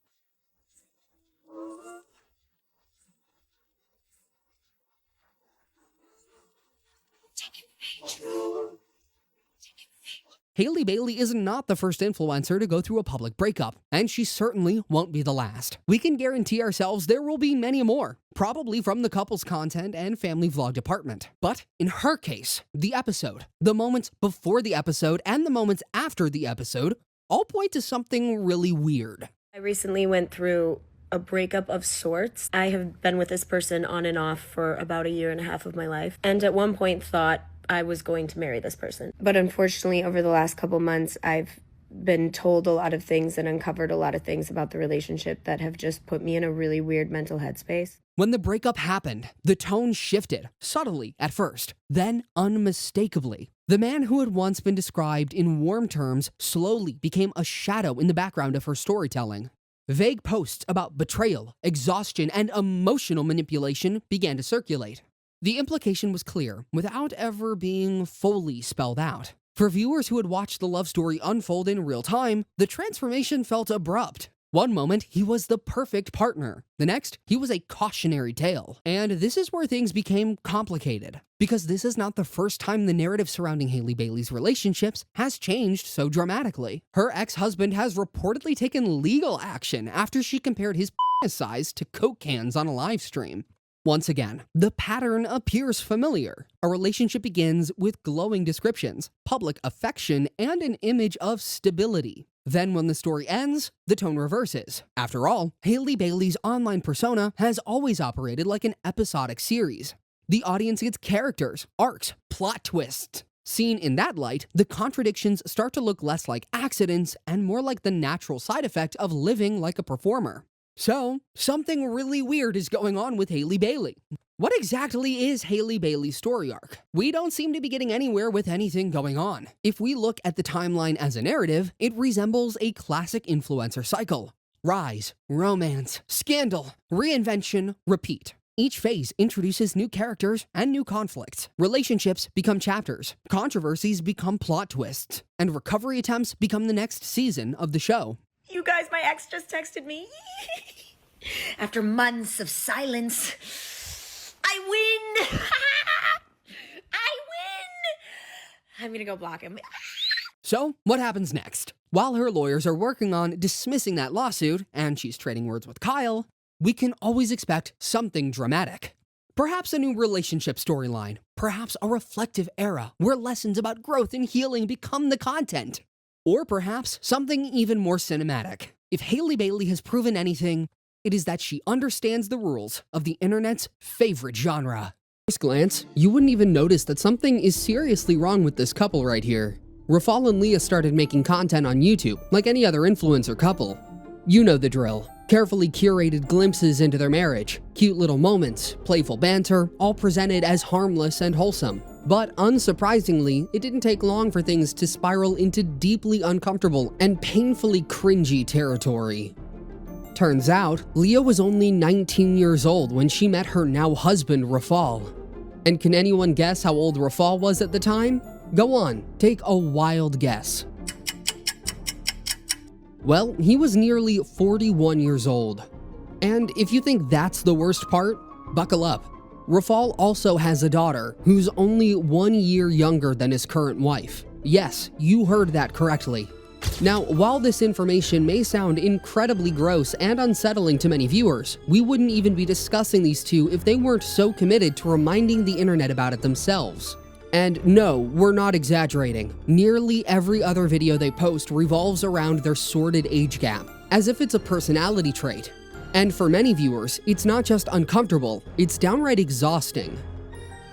Haylee Baylee is not the first influencer to go through a public breakup, and she certainly won't be the last. We can guarantee ourselves there will be many more, probably from the couple's content and family vlog department. But in her case, the episode, the moments before the episode, and the moments after the episode all point to something really weird. I recently went through a breakup of sorts. I have been with this person on and off for about 1.5 years of my life, and at one point thought I was going to marry this person. But unfortunately, over the last couple months, I've been told a lot of things and uncovered a lot of things about the relationship that have just put me in a really weird mental headspace. When the breakup happened, the tone shifted, subtly at first, then unmistakably. The man who had once been described in warm terms slowly became a shadow in the background of her storytelling. Vague posts about betrayal, exhaustion, and emotional manipulation began to circulate. The implication was clear, without ever being fully spelled out. For viewers who had watched the love story unfold in real time, the transformation felt abrupt. One moment, he was the perfect partner. The next, he was a cautionary tale. And this is where things became complicated, because this is not the first time the narrative surrounding Haylee Bayley's relationships has changed so dramatically. Her ex-husband has reportedly taken legal action after she compared his size to Coke cans on a live stream. Once again, the pattern appears familiar. A relationship begins with glowing descriptions, public affection, and an image of stability. Then when the story ends, the tone reverses. After all, Haylee Bayley's online persona has always operated like an episodic series. The audience gets characters, arcs, plot twists. Seen in that light, the contradictions start to look less like accidents and more like the natural side effect of living like a performer. So, something really weird is going on with Haylee Bayley. What exactly is Haylee Bayley's story arc? We don't seem to be getting anywhere with anything going on. If we look at the timeline as a narrative, it resembles a classic influencer cycle. Rise, romance, scandal, reinvention, repeat. Each phase introduces new characters and new conflicts. Relationships become chapters, controversies become plot twists, and recovery attempts become the next season of the show. You guys, my ex just texted me. After months of silence, I win! I win! I'm gonna go block him. So, what happens next? While her lawyers are working on dismissing that lawsuit, and she's trading words with Kyle, we can always expect something dramatic. Perhaps a new relationship storyline. Perhaps a reflective era where lessons about growth and healing become the content. Or perhaps something even more cinematic. If Haylee Bayley has proven anything, it is that she understands the rules of the internet's favorite genre. At first glance, you wouldn't even notice that something is seriously wrong with this couple right here. Rafal and Leah started making content on YouTube like any other influencer couple. You know the drill. Carefully curated glimpses into their marriage, cute little moments, playful banter, all presented as harmless and wholesome. But unsurprisingly, it didn't take long for things to spiral into deeply uncomfortable and painfully cringy territory. Turns out, Leah was only 19 years old when she met her now husband, Rafal. And can anyone guess how old Rafal was at the time? Go on, take a wild guess. Well, he was nearly 41 years old. And if you think that's the worst part, buckle up. Rafal also has a daughter who's only 1 year younger than his current wife. Yes, you heard that correctly. Now, while this information may sound incredibly gross and unsettling to many viewers, we wouldn't even be discussing these two if they weren't so committed to reminding the internet about it themselves. And no, we're not exaggerating. Nearly every other video they post revolves around their sordid age gap, as if it's a personality trait. And for many viewers, it's not just uncomfortable, it's downright exhausting.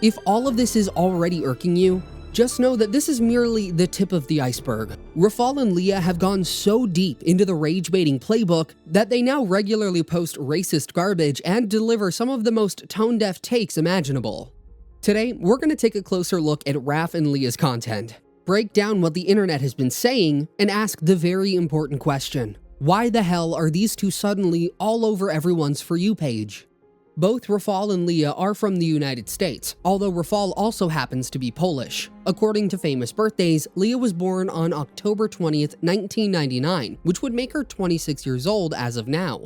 If all of this is already irking you, just know that this is merely the tip of the iceberg. Rafal and Leah have gone so deep into the rage-baiting playbook that they now regularly post racist garbage and deliver some of the most tone-deaf takes imaginable. Today, we're going to take a closer look at Raf and Leah's content, break down what the internet has been saying, and ask the very important question: why the hell are these two suddenly all over everyone's For You page? Both Rafal and Leah are from the United States, although Rafal also happens to be Polish. According to famous birthdays, Leah was born on October 20th, 1999, which would make her 26 years old as of now.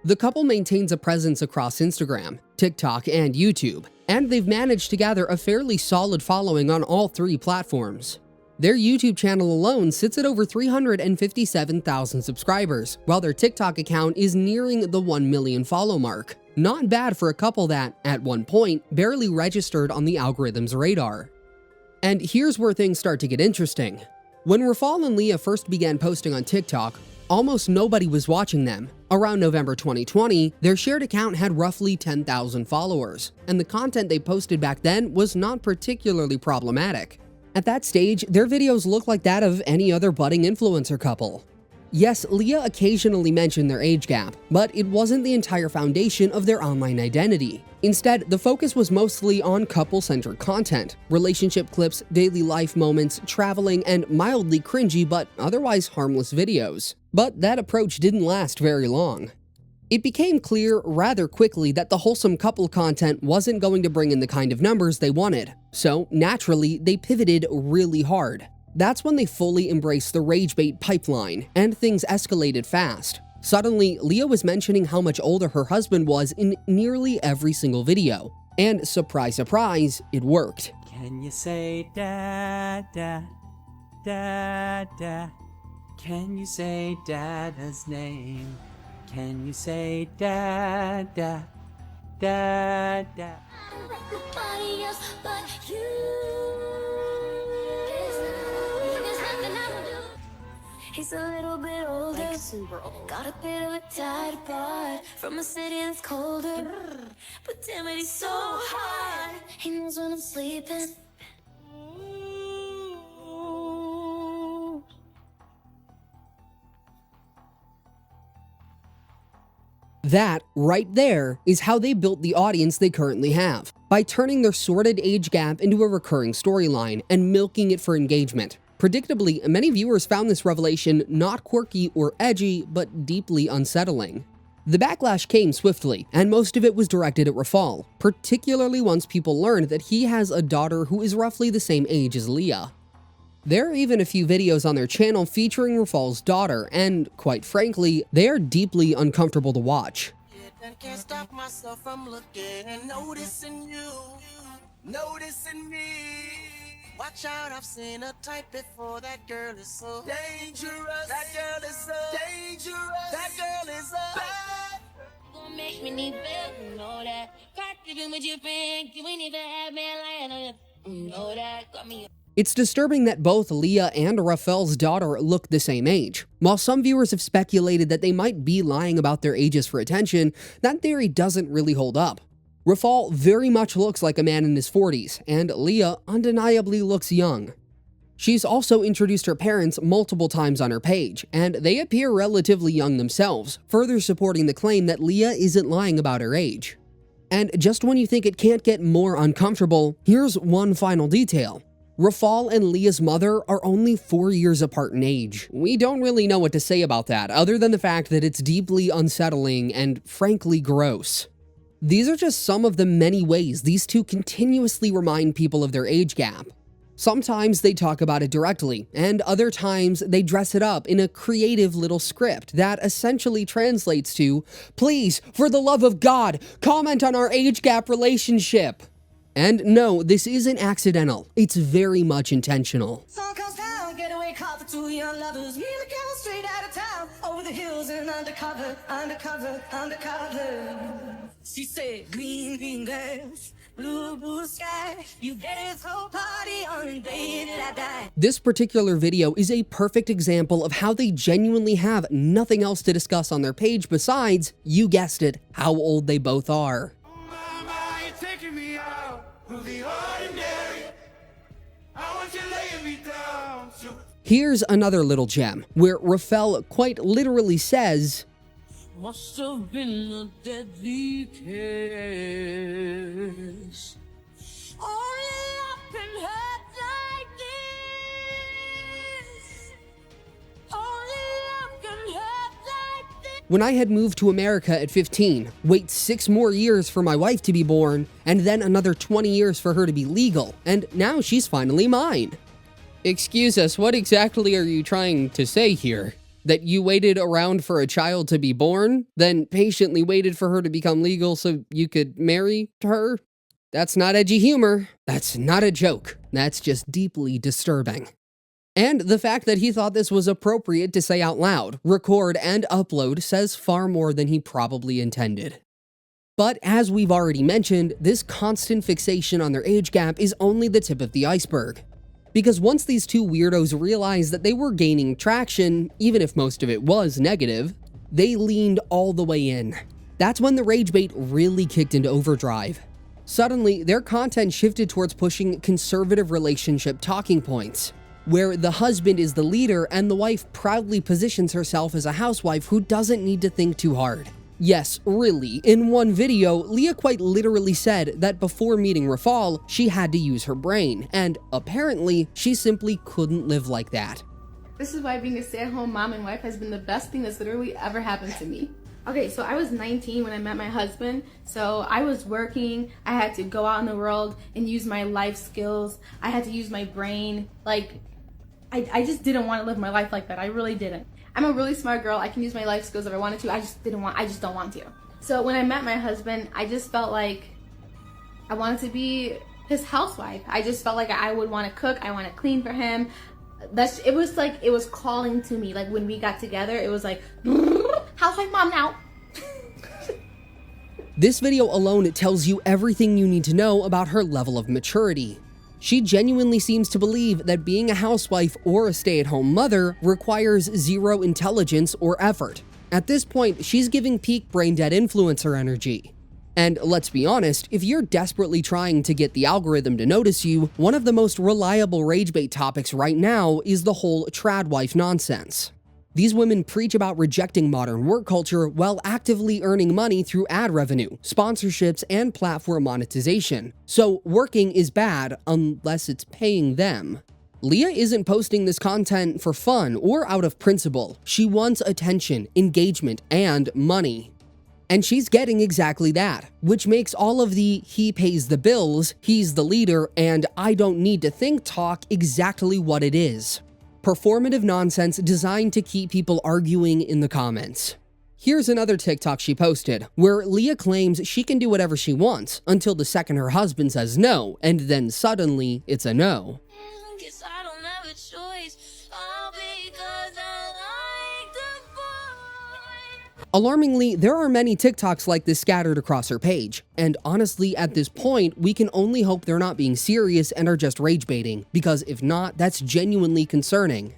The couple maintains a presence across Instagram, TikTok, and YouTube, and they've managed to gather a fairly solid following on all three platforms. Their YouTube channel alone sits at over 357,000 subscribers, while their TikTok account is nearing the 1 million follow mark. Not bad for a couple that, at one point, barely registered on the algorithm's radar. And here's where things start to get interesting. When Rafal and Leah first began posting on TikTok, almost nobody was watching them. Around November 2020, their shared account had roughly 10,000 followers, and the content they posted back then was not particularly problematic. At that stage, their videos look like that of any other budding influencer couple. Yes, Leah occasionally mentioned their age gap, but it wasn't the entire foundation of their online identity. Instead, the focus was mostly on couple-centered content, relationship clips, daily life moments, traveling, and mildly cringy but otherwise harmless videos. But that approach didn't last very long. It became clear rather quickly that the wholesome couple content wasn't going to bring in the kind of numbers they wanted, so naturally, they pivoted really hard. That's when they fully embraced the rage bait pipeline, and things escalated fast. Suddenly, Leah was mentioning how much older her husband was in nearly every single video. And surprise, surprise, it worked. Can you say dad, dad, dad, dad? Can you say dad's name? Can you say dad, dad, dad, dad? Nobody else but you. He's a little bit older, like super old. Got a bit of a tight apart from a city that's colder. But damn it, he's so hot. He knows when I'm sleeping. That, right there, is how they built the audience they currently have, by turning their sordid age gap into a recurring storyline and milking it for engagement. Predictably, many viewers found this revelation not quirky or edgy, but deeply unsettling. The backlash came swiftly, and most of it was directed at Rafal, particularly once people learned that he has a daughter who is roughly the same age as Leah. There are even a few videos on their channel featuring Rafal's daughter, and quite frankly, they are deeply uncomfortable to watch. Can't stop myself from looking and noticing you, noticing me. Watch out, I've seen a type before. That girl is so dangerous. That girl is so dangerous. That girl is so bad. Gonna make me need better, know that. Caught you with your friend, you ain't even have me lying. Know that, got me. It's disturbing that both Leah and Rafal's daughter look the same age. While some viewers have speculated that they might be lying about their ages for attention, that theory doesn't really hold up. Rafal very much looks like a man in his 40s, and Leah undeniably looks young. She's also introduced her parents multiple times on her page, and they appear relatively young themselves, further supporting the claim that Leah isn't lying about her age. And just when you think it can't get more uncomfortable, here's one final detail. Rafal and Leah's mother are only 4 years apart in age. We don't really know what to say about that, other than the fact that it's deeply unsettling and frankly gross. These are just some of the many ways these two continuously remind people of their age gap. Sometimes they talk about it directly, and other times they dress it up in a creative little script that essentially translates to, "Please, for the love of God, comment on our age gap relationship." And no, this isn't accidental. It's very much intentional. Sun comes down, getaway car for two young lovers. Me and the girl straight out of town, over the hills and undercover, undercover, undercover. She said, green, green grass, blue, blue sky. You get this whole party on, baby, I die. This particular video is a perfect example of how they genuinely have nothing else to discuss on their page besides, you guessed it, how old they both are. Here's another little gem, where Rafal quite literally says, "Must have been a deadly kiss. Only love can hurt like this. Only love can hurt like this." When I had moved to America at 15, wait 6 more years for my wife to be born, and then another 20 years for her to be legal, and now she's finally mine. Excuse us, what exactly are you trying to say here? That you waited around for a child to be born, then patiently waited for her to become legal so you could marry her? That's not edgy humor. That's not a joke. That's just deeply disturbing. And the fact that he thought this was appropriate to say out loud, record, and upload says far more than he probably intended. But as we've already mentioned, this constant fixation on their age gap is only the tip of the iceberg. Because once these two weirdos realized that they were gaining traction, even if most of it was negative, they leaned all the way in. That's when the rage bait really kicked into overdrive. Suddenly, their content shifted towards pushing conservative relationship talking points, where the husband is the leader and the wife proudly positions herself as a housewife who doesn't need to think too hard. Yes, really, in one video, Leah quite literally said that before meeting Rafal, she had to use her brain, and apparently, she simply couldn't live like that. This is why being a stay-at-home mom and wife has been the best thing that's literally ever happened to me. Okay, so I was 19 when I met my husband, so I was working, I had to go out in the world and use my life skills, I had to use my brain, like, I just didn't want to live my life like that, I really didn't. I'm a really smart girl, I can use my life skills if I wanted to, I just don't want to. So when I met my husband, I just felt like I wanted to be his housewife. I just felt like I would want to cook, I want to clean for him. It was like, it was calling to me, like when we got together, it was like, housewife mom now. This video alone tells you everything you need to know about her level of maturity. She genuinely seems to believe that being a housewife or a stay-at-home mother requires zero intelligence or effort. At this point, she's giving peak brain-dead influencer energy. And let's be honest, if you're desperately trying to get the algorithm to notice you, one of the most reliable rage bait topics right now is the whole trad wife nonsense. These women preach about rejecting modern work culture while actively earning money through ad revenue, sponsorships, and platform monetization. So working is bad unless it's paying them. Leah isn't posting this content for fun or out of principle. She wants attention, engagement, and money. And she's getting exactly that, which makes all of the he pays the bills, he's the leader, and I don't need to think talk exactly what it is. Performative nonsense designed to keep people arguing in the comments. Here's another TikTok she posted, where Leah claims she can do whatever she wants until the second her husband says no, and then suddenly it's a no. Alarmingly, there are many TikToks like this scattered across her page, and honestly, at this point, we can only hope they're not being serious and are just rage baiting, because if not, that's genuinely concerning.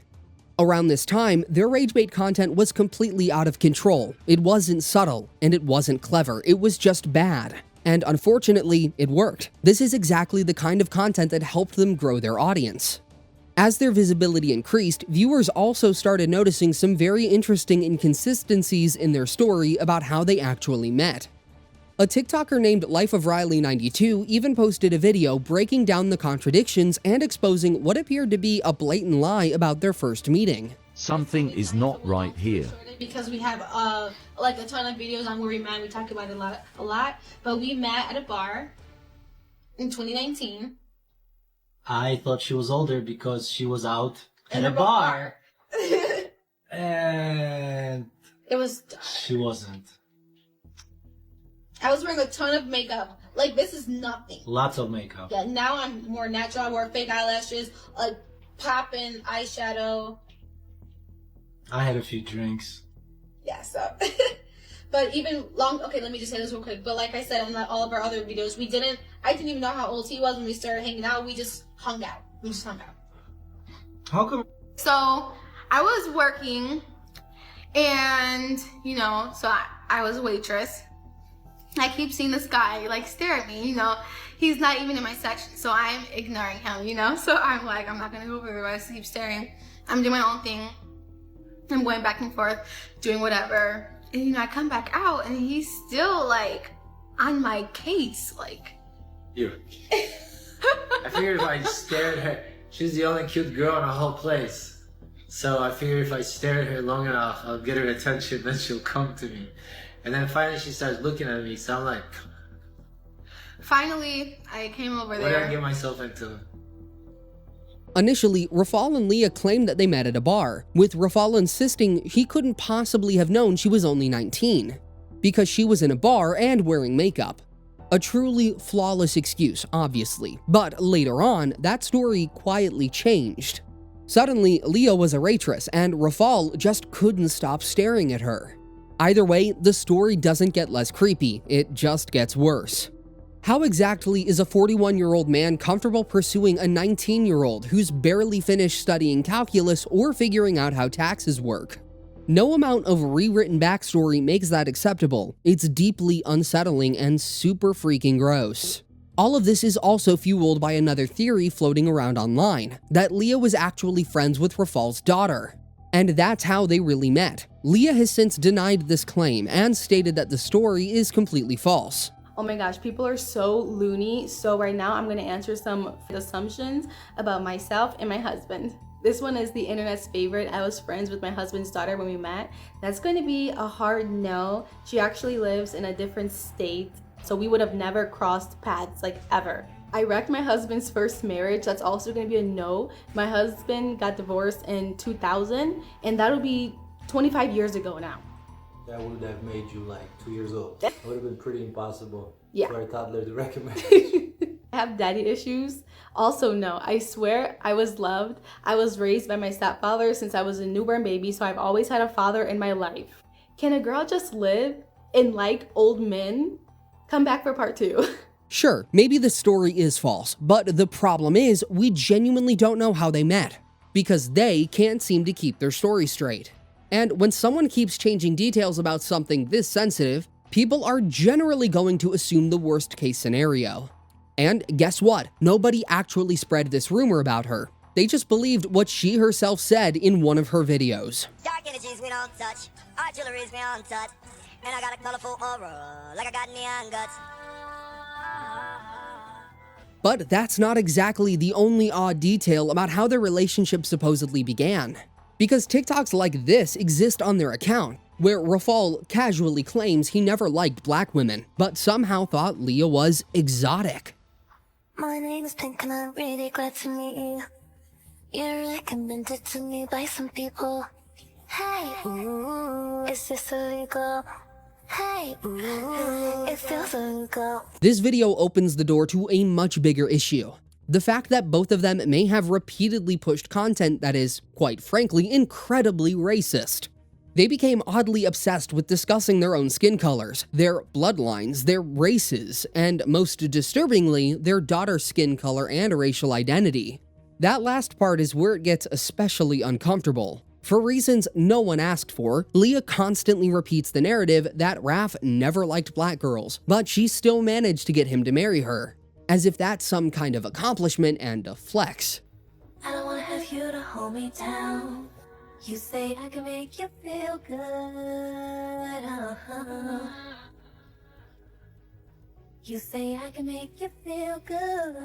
Around this time, their rage bait content was completely out of control. It wasn't subtle, and it wasn't clever, it was just bad. And unfortunately, it worked. This is exactly the kind of content that helped them grow their audience. As their visibility increased, viewers also started noticing some very interesting inconsistencies in their story about how they actually met. A TikToker named Life of Riley92 even posted a video breaking down the contradictions and exposing what appeared to be a blatant lie about their first meeting. Something is not right here. Because we have like a ton of videos on where we met, we talk about it a lot, but we met at a bar in 2019. I thought she was older because she was out at a bar. And it was she wasn't. I was wearing a ton of makeup. Like, this is nothing. Lots of makeup. Yeah, now I'm more natural. I wear fake eyelashes, like popping eyeshadow. I had a few drinks. Yeah, so. But even okay, let me just say this real quick. But like I said on all of our other videos, I didn't even know how old he was when we started hanging out. We just hung out. How come? So I was working and, so I was a waitress. I keep seeing this guy like stare at me, he's not even in my section. So I'm ignoring him, so I'm like, I'm not gonna go over there, I keep staring. I'm doing my own thing. I'm going back and forth, doing whatever. And I come back out and he's still like on my case, like. You. I figured if I stare at her, she's the only cute girl in the whole place. So I figured if I stare at her long enough, I'll get her attention, then she'll come to me. And then finally she starts looking at me, so I'm like. Finally, I came over there. What did I get myself into? Initially, Rafal and Leah claimed that they met at a bar, with Rafal insisting he couldn't possibly have known she was only 19, because she was in a bar and wearing makeup. A truly flawless excuse, obviously, but later on, that story quietly changed. Suddenly, Leah was a waitress, and Rafal just couldn't stop staring at her. Either way, the story doesn't get less creepy, it just gets worse. How exactly is a 41-year-old man comfortable pursuing a 19-year-old who's barely finished studying calculus or figuring out how taxes work? No amount of rewritten backstory makes that acceptable. It's deeply unsettling and super freaking gross. All of this is also fueled by another theory floating around online, that Leah was actually friends with Rafal's daughter. And that's how they really met. Leah has since denied this claim and stated that the story is completely false. Oh my gosh, people are so loony. So right now I'm gonna answer some assumptions about myself and my husband. This one is the internet's favorite. I was friends with my husband's daughter when we met. That's going to be a hard no. She actually lives in a different state, so we would have never crossed paths, like ever. I wrecked my husband's first marriage. That's also going to be a no. My husband got divorced in 2000, and that'll be 25 years ago now. That would have made you like 2 years old. That would have been pretty impossible for a toddler to recommend. I have daddy issues. Also, no, I swear I was loved. I was raised by my stepfather since I was a newborn baby, so I've always had a father in my life. Can a girl just live and like old men? Come back for part 2. Sure, maybe the story is false, but the problem is we genuinely don't know how they met, because they can't seem to keep their story straight. And when someone keeps changing details about something this sensitive, people are generally going to assume the worst case scenario. And guess what? Nobody actually spread this rumor about her. They just believed what she herself said in one of her videos. Dark energies we don't touch, artillery's beyond touch, and I got a colorful aura, like I got neon guts. But that's not exactly the only odd detail about how their relationship supposedly began. Because TikToks like this exist on their account, where Rafal casually claims he never liked black women, but somehow thought Leah was exotic. My name is Pink and I'm really glad to meet you. You're recommended to me by some people. Hey, ooh, is this illegal? Hey, ooh, it feels illegal. This video opens the door to a much bigger issue. The fact that both of them may have repeatedly pushed content that is, quite frankly, incredibly racist. They became oddly obsessed with discussing their own skin colors, their bloodlines, their races, and most disturbingly, their daughter's skin color and racial identity. That last part is where it gets especially uncomfortable. For reasons no one asked for, Leah constantly repeats the narrative that Raf never liked black girls, but she still managed to get him to marry her, as if that's some kind of accomplishment and a flex. I don't wanna have you to hold me down. You say I can make you feel good. You say I can make you feel good.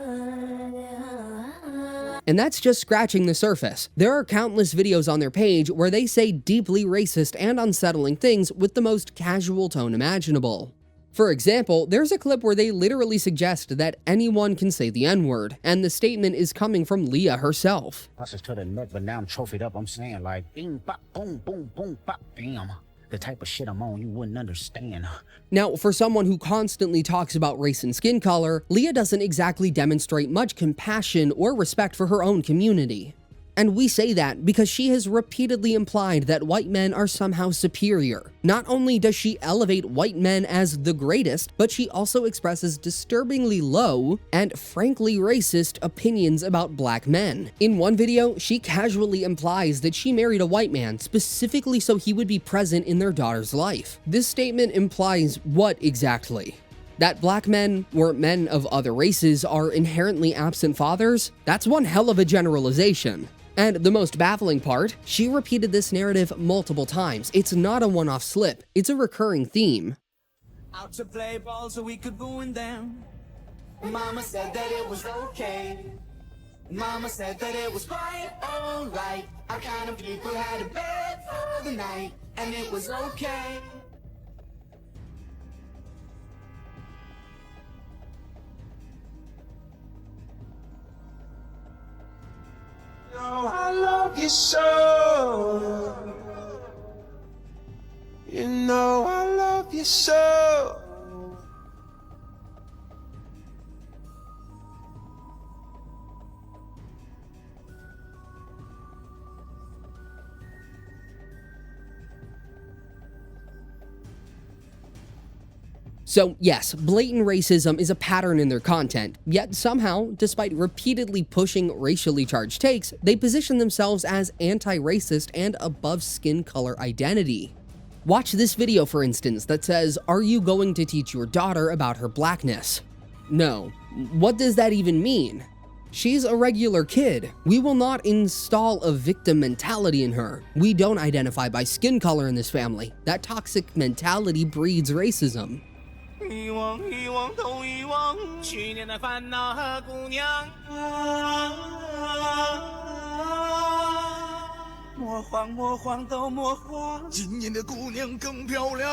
And that's just scratching the surface. There are countless videos on their page where they say deeply racist and unsettling things with the most casual tone imaginable. For example, there's a clip where they literally suggest that anyone can say the N-word, and the statement is coming from Leah herself. I just to the neck, but now I'm trophied up. I'm saying like, bing, bop, boom, boom, boom, bop, bam. The type of shit I'm on, you wouldn't understand. Now, for someone who constantly talks about race and skin color, Leah doesn't exactly demonstrate much compassion or respect for her own community. And we say that because she has repeatedly implied that white men are somehow superior. Not only does she elevate white men as the greatest, but she also expresses disturbingly low and frankly racist opinions about black men. In one video, she casually implies that she married a white man specifically so he would be present in their daughter's life. This statement implies what exactly? That black men, or men of other races, are inherently absent fathers? That's one hell of a generalization. And the most baffling part, she repeated this narrative multiple times. It's not a one-off slip, it's a recurring theme. Out to play ball so we could ruin them. Mama said that it was okay. Mama said that it was quite alright. Our kind of people had a bed for the night, and it was okay. Oh, I love you so. You know I love you so. So yes, blatant racism is a pattern in their content, yet somehow, despite repeatedly pushing racially charged takes, they position themselves as anti-racist and above skin color identity. Watch this video for instance that says, "Are you going to teach your daughter about her blackness?" No. What does that even mean? She's a regular kid. We will not install a victim mentality in her. We don't identify by skin color in this family. That toxic mentality breeds racism. 遗忘，遗忘，都遗忘，去年的烦恼和姑娘。魔幻，魔幻，都魔幻，今年的姑娘更漂亮。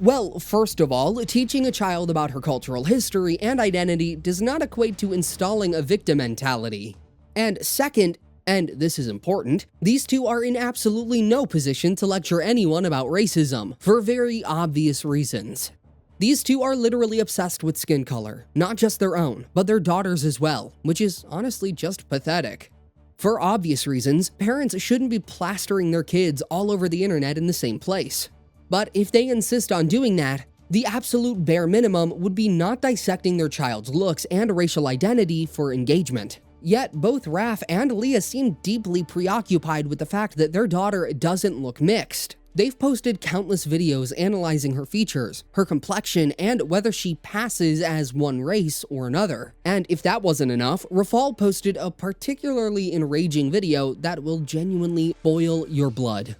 Well, first of all, teaching a child about her cultural history and identity does not equate to installing a victim mentality. And second, and this is important, these two are in absolutely no position to lecture anyone about racism, for very obvious reasons. These two are literally obsessed with skin color, not just their own, but their daughters as well, which is honestly just pathetic. For obvious reasons, parents shouldn't be plastering their kids all over the internet in the same place. But if they insist on doing that, the absolute bare minimum would be not dissecting their child's looks and racial identity for engagement. Yet both Raf and Leah seem deeply preoccupied with the fact that their daughter doesn't look mixed. They've posted countless videos analyzing her features, her complexion, and whether she passes as one race or another. And if that wasn't enough, Rafal posted a particularly enraging video that will genuinely boil your blood.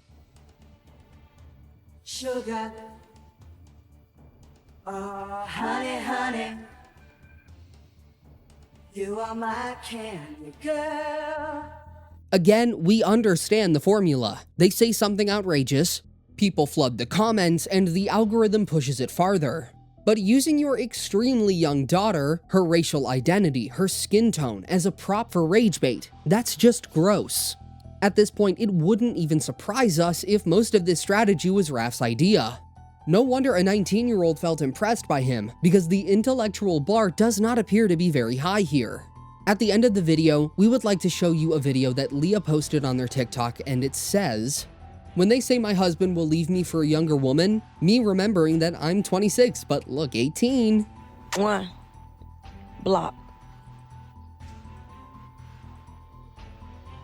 Sugar, oh honey, honey, you are my candy girl. Again, we understand the formula. They say something outrageous, people flood the comments, and the algorithm pushes it farther. But using your extremely young daughter, her racial identity, her skin tone, as a prop for rage bait, that's just gross. At this point, it wouldn't even surprise us if most of this strategy was Raf's idea. No wonder a 19-year-old felt impressed by him, because the intellectual bar does not appear to be very high here. At the end of the video, we would like to show you a video that Leah posted on their TikTok, and it says, "When they say my husband will leave me for a younger woman, me remembering that I'm 26, but look 18. One. Block.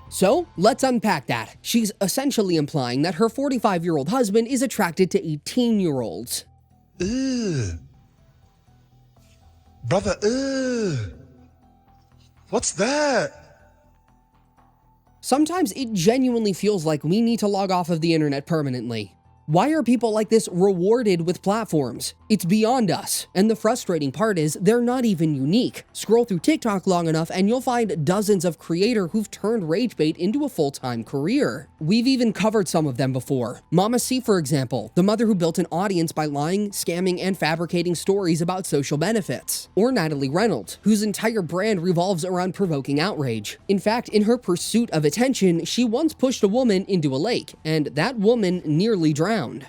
So, let's unpack that. She's essentially implying that her 45-year-old husband is attracted to 18-year-olds. Ugh. Brother, ugh. What's that? Sometimes it genuinely feels like we need to log off of the internet permanently. Why are people like this rewarded with platforms? It's beyond us. And the frustrating part is they're not even unique. Scroll through TikTok long enough and you'll find dozens of creators who've turned rage bait into a full-time career. We've even covered some of them before. Mama C, for example, the mother who built an audience by lying, scamming, and fabricating stories about social benefits. Or Natalie Reynolds, whose entire brand revolves around provoking outrage. In fact, in her pursuit of attention, she once pushed a woman into a lake, and that woman nearly drowned.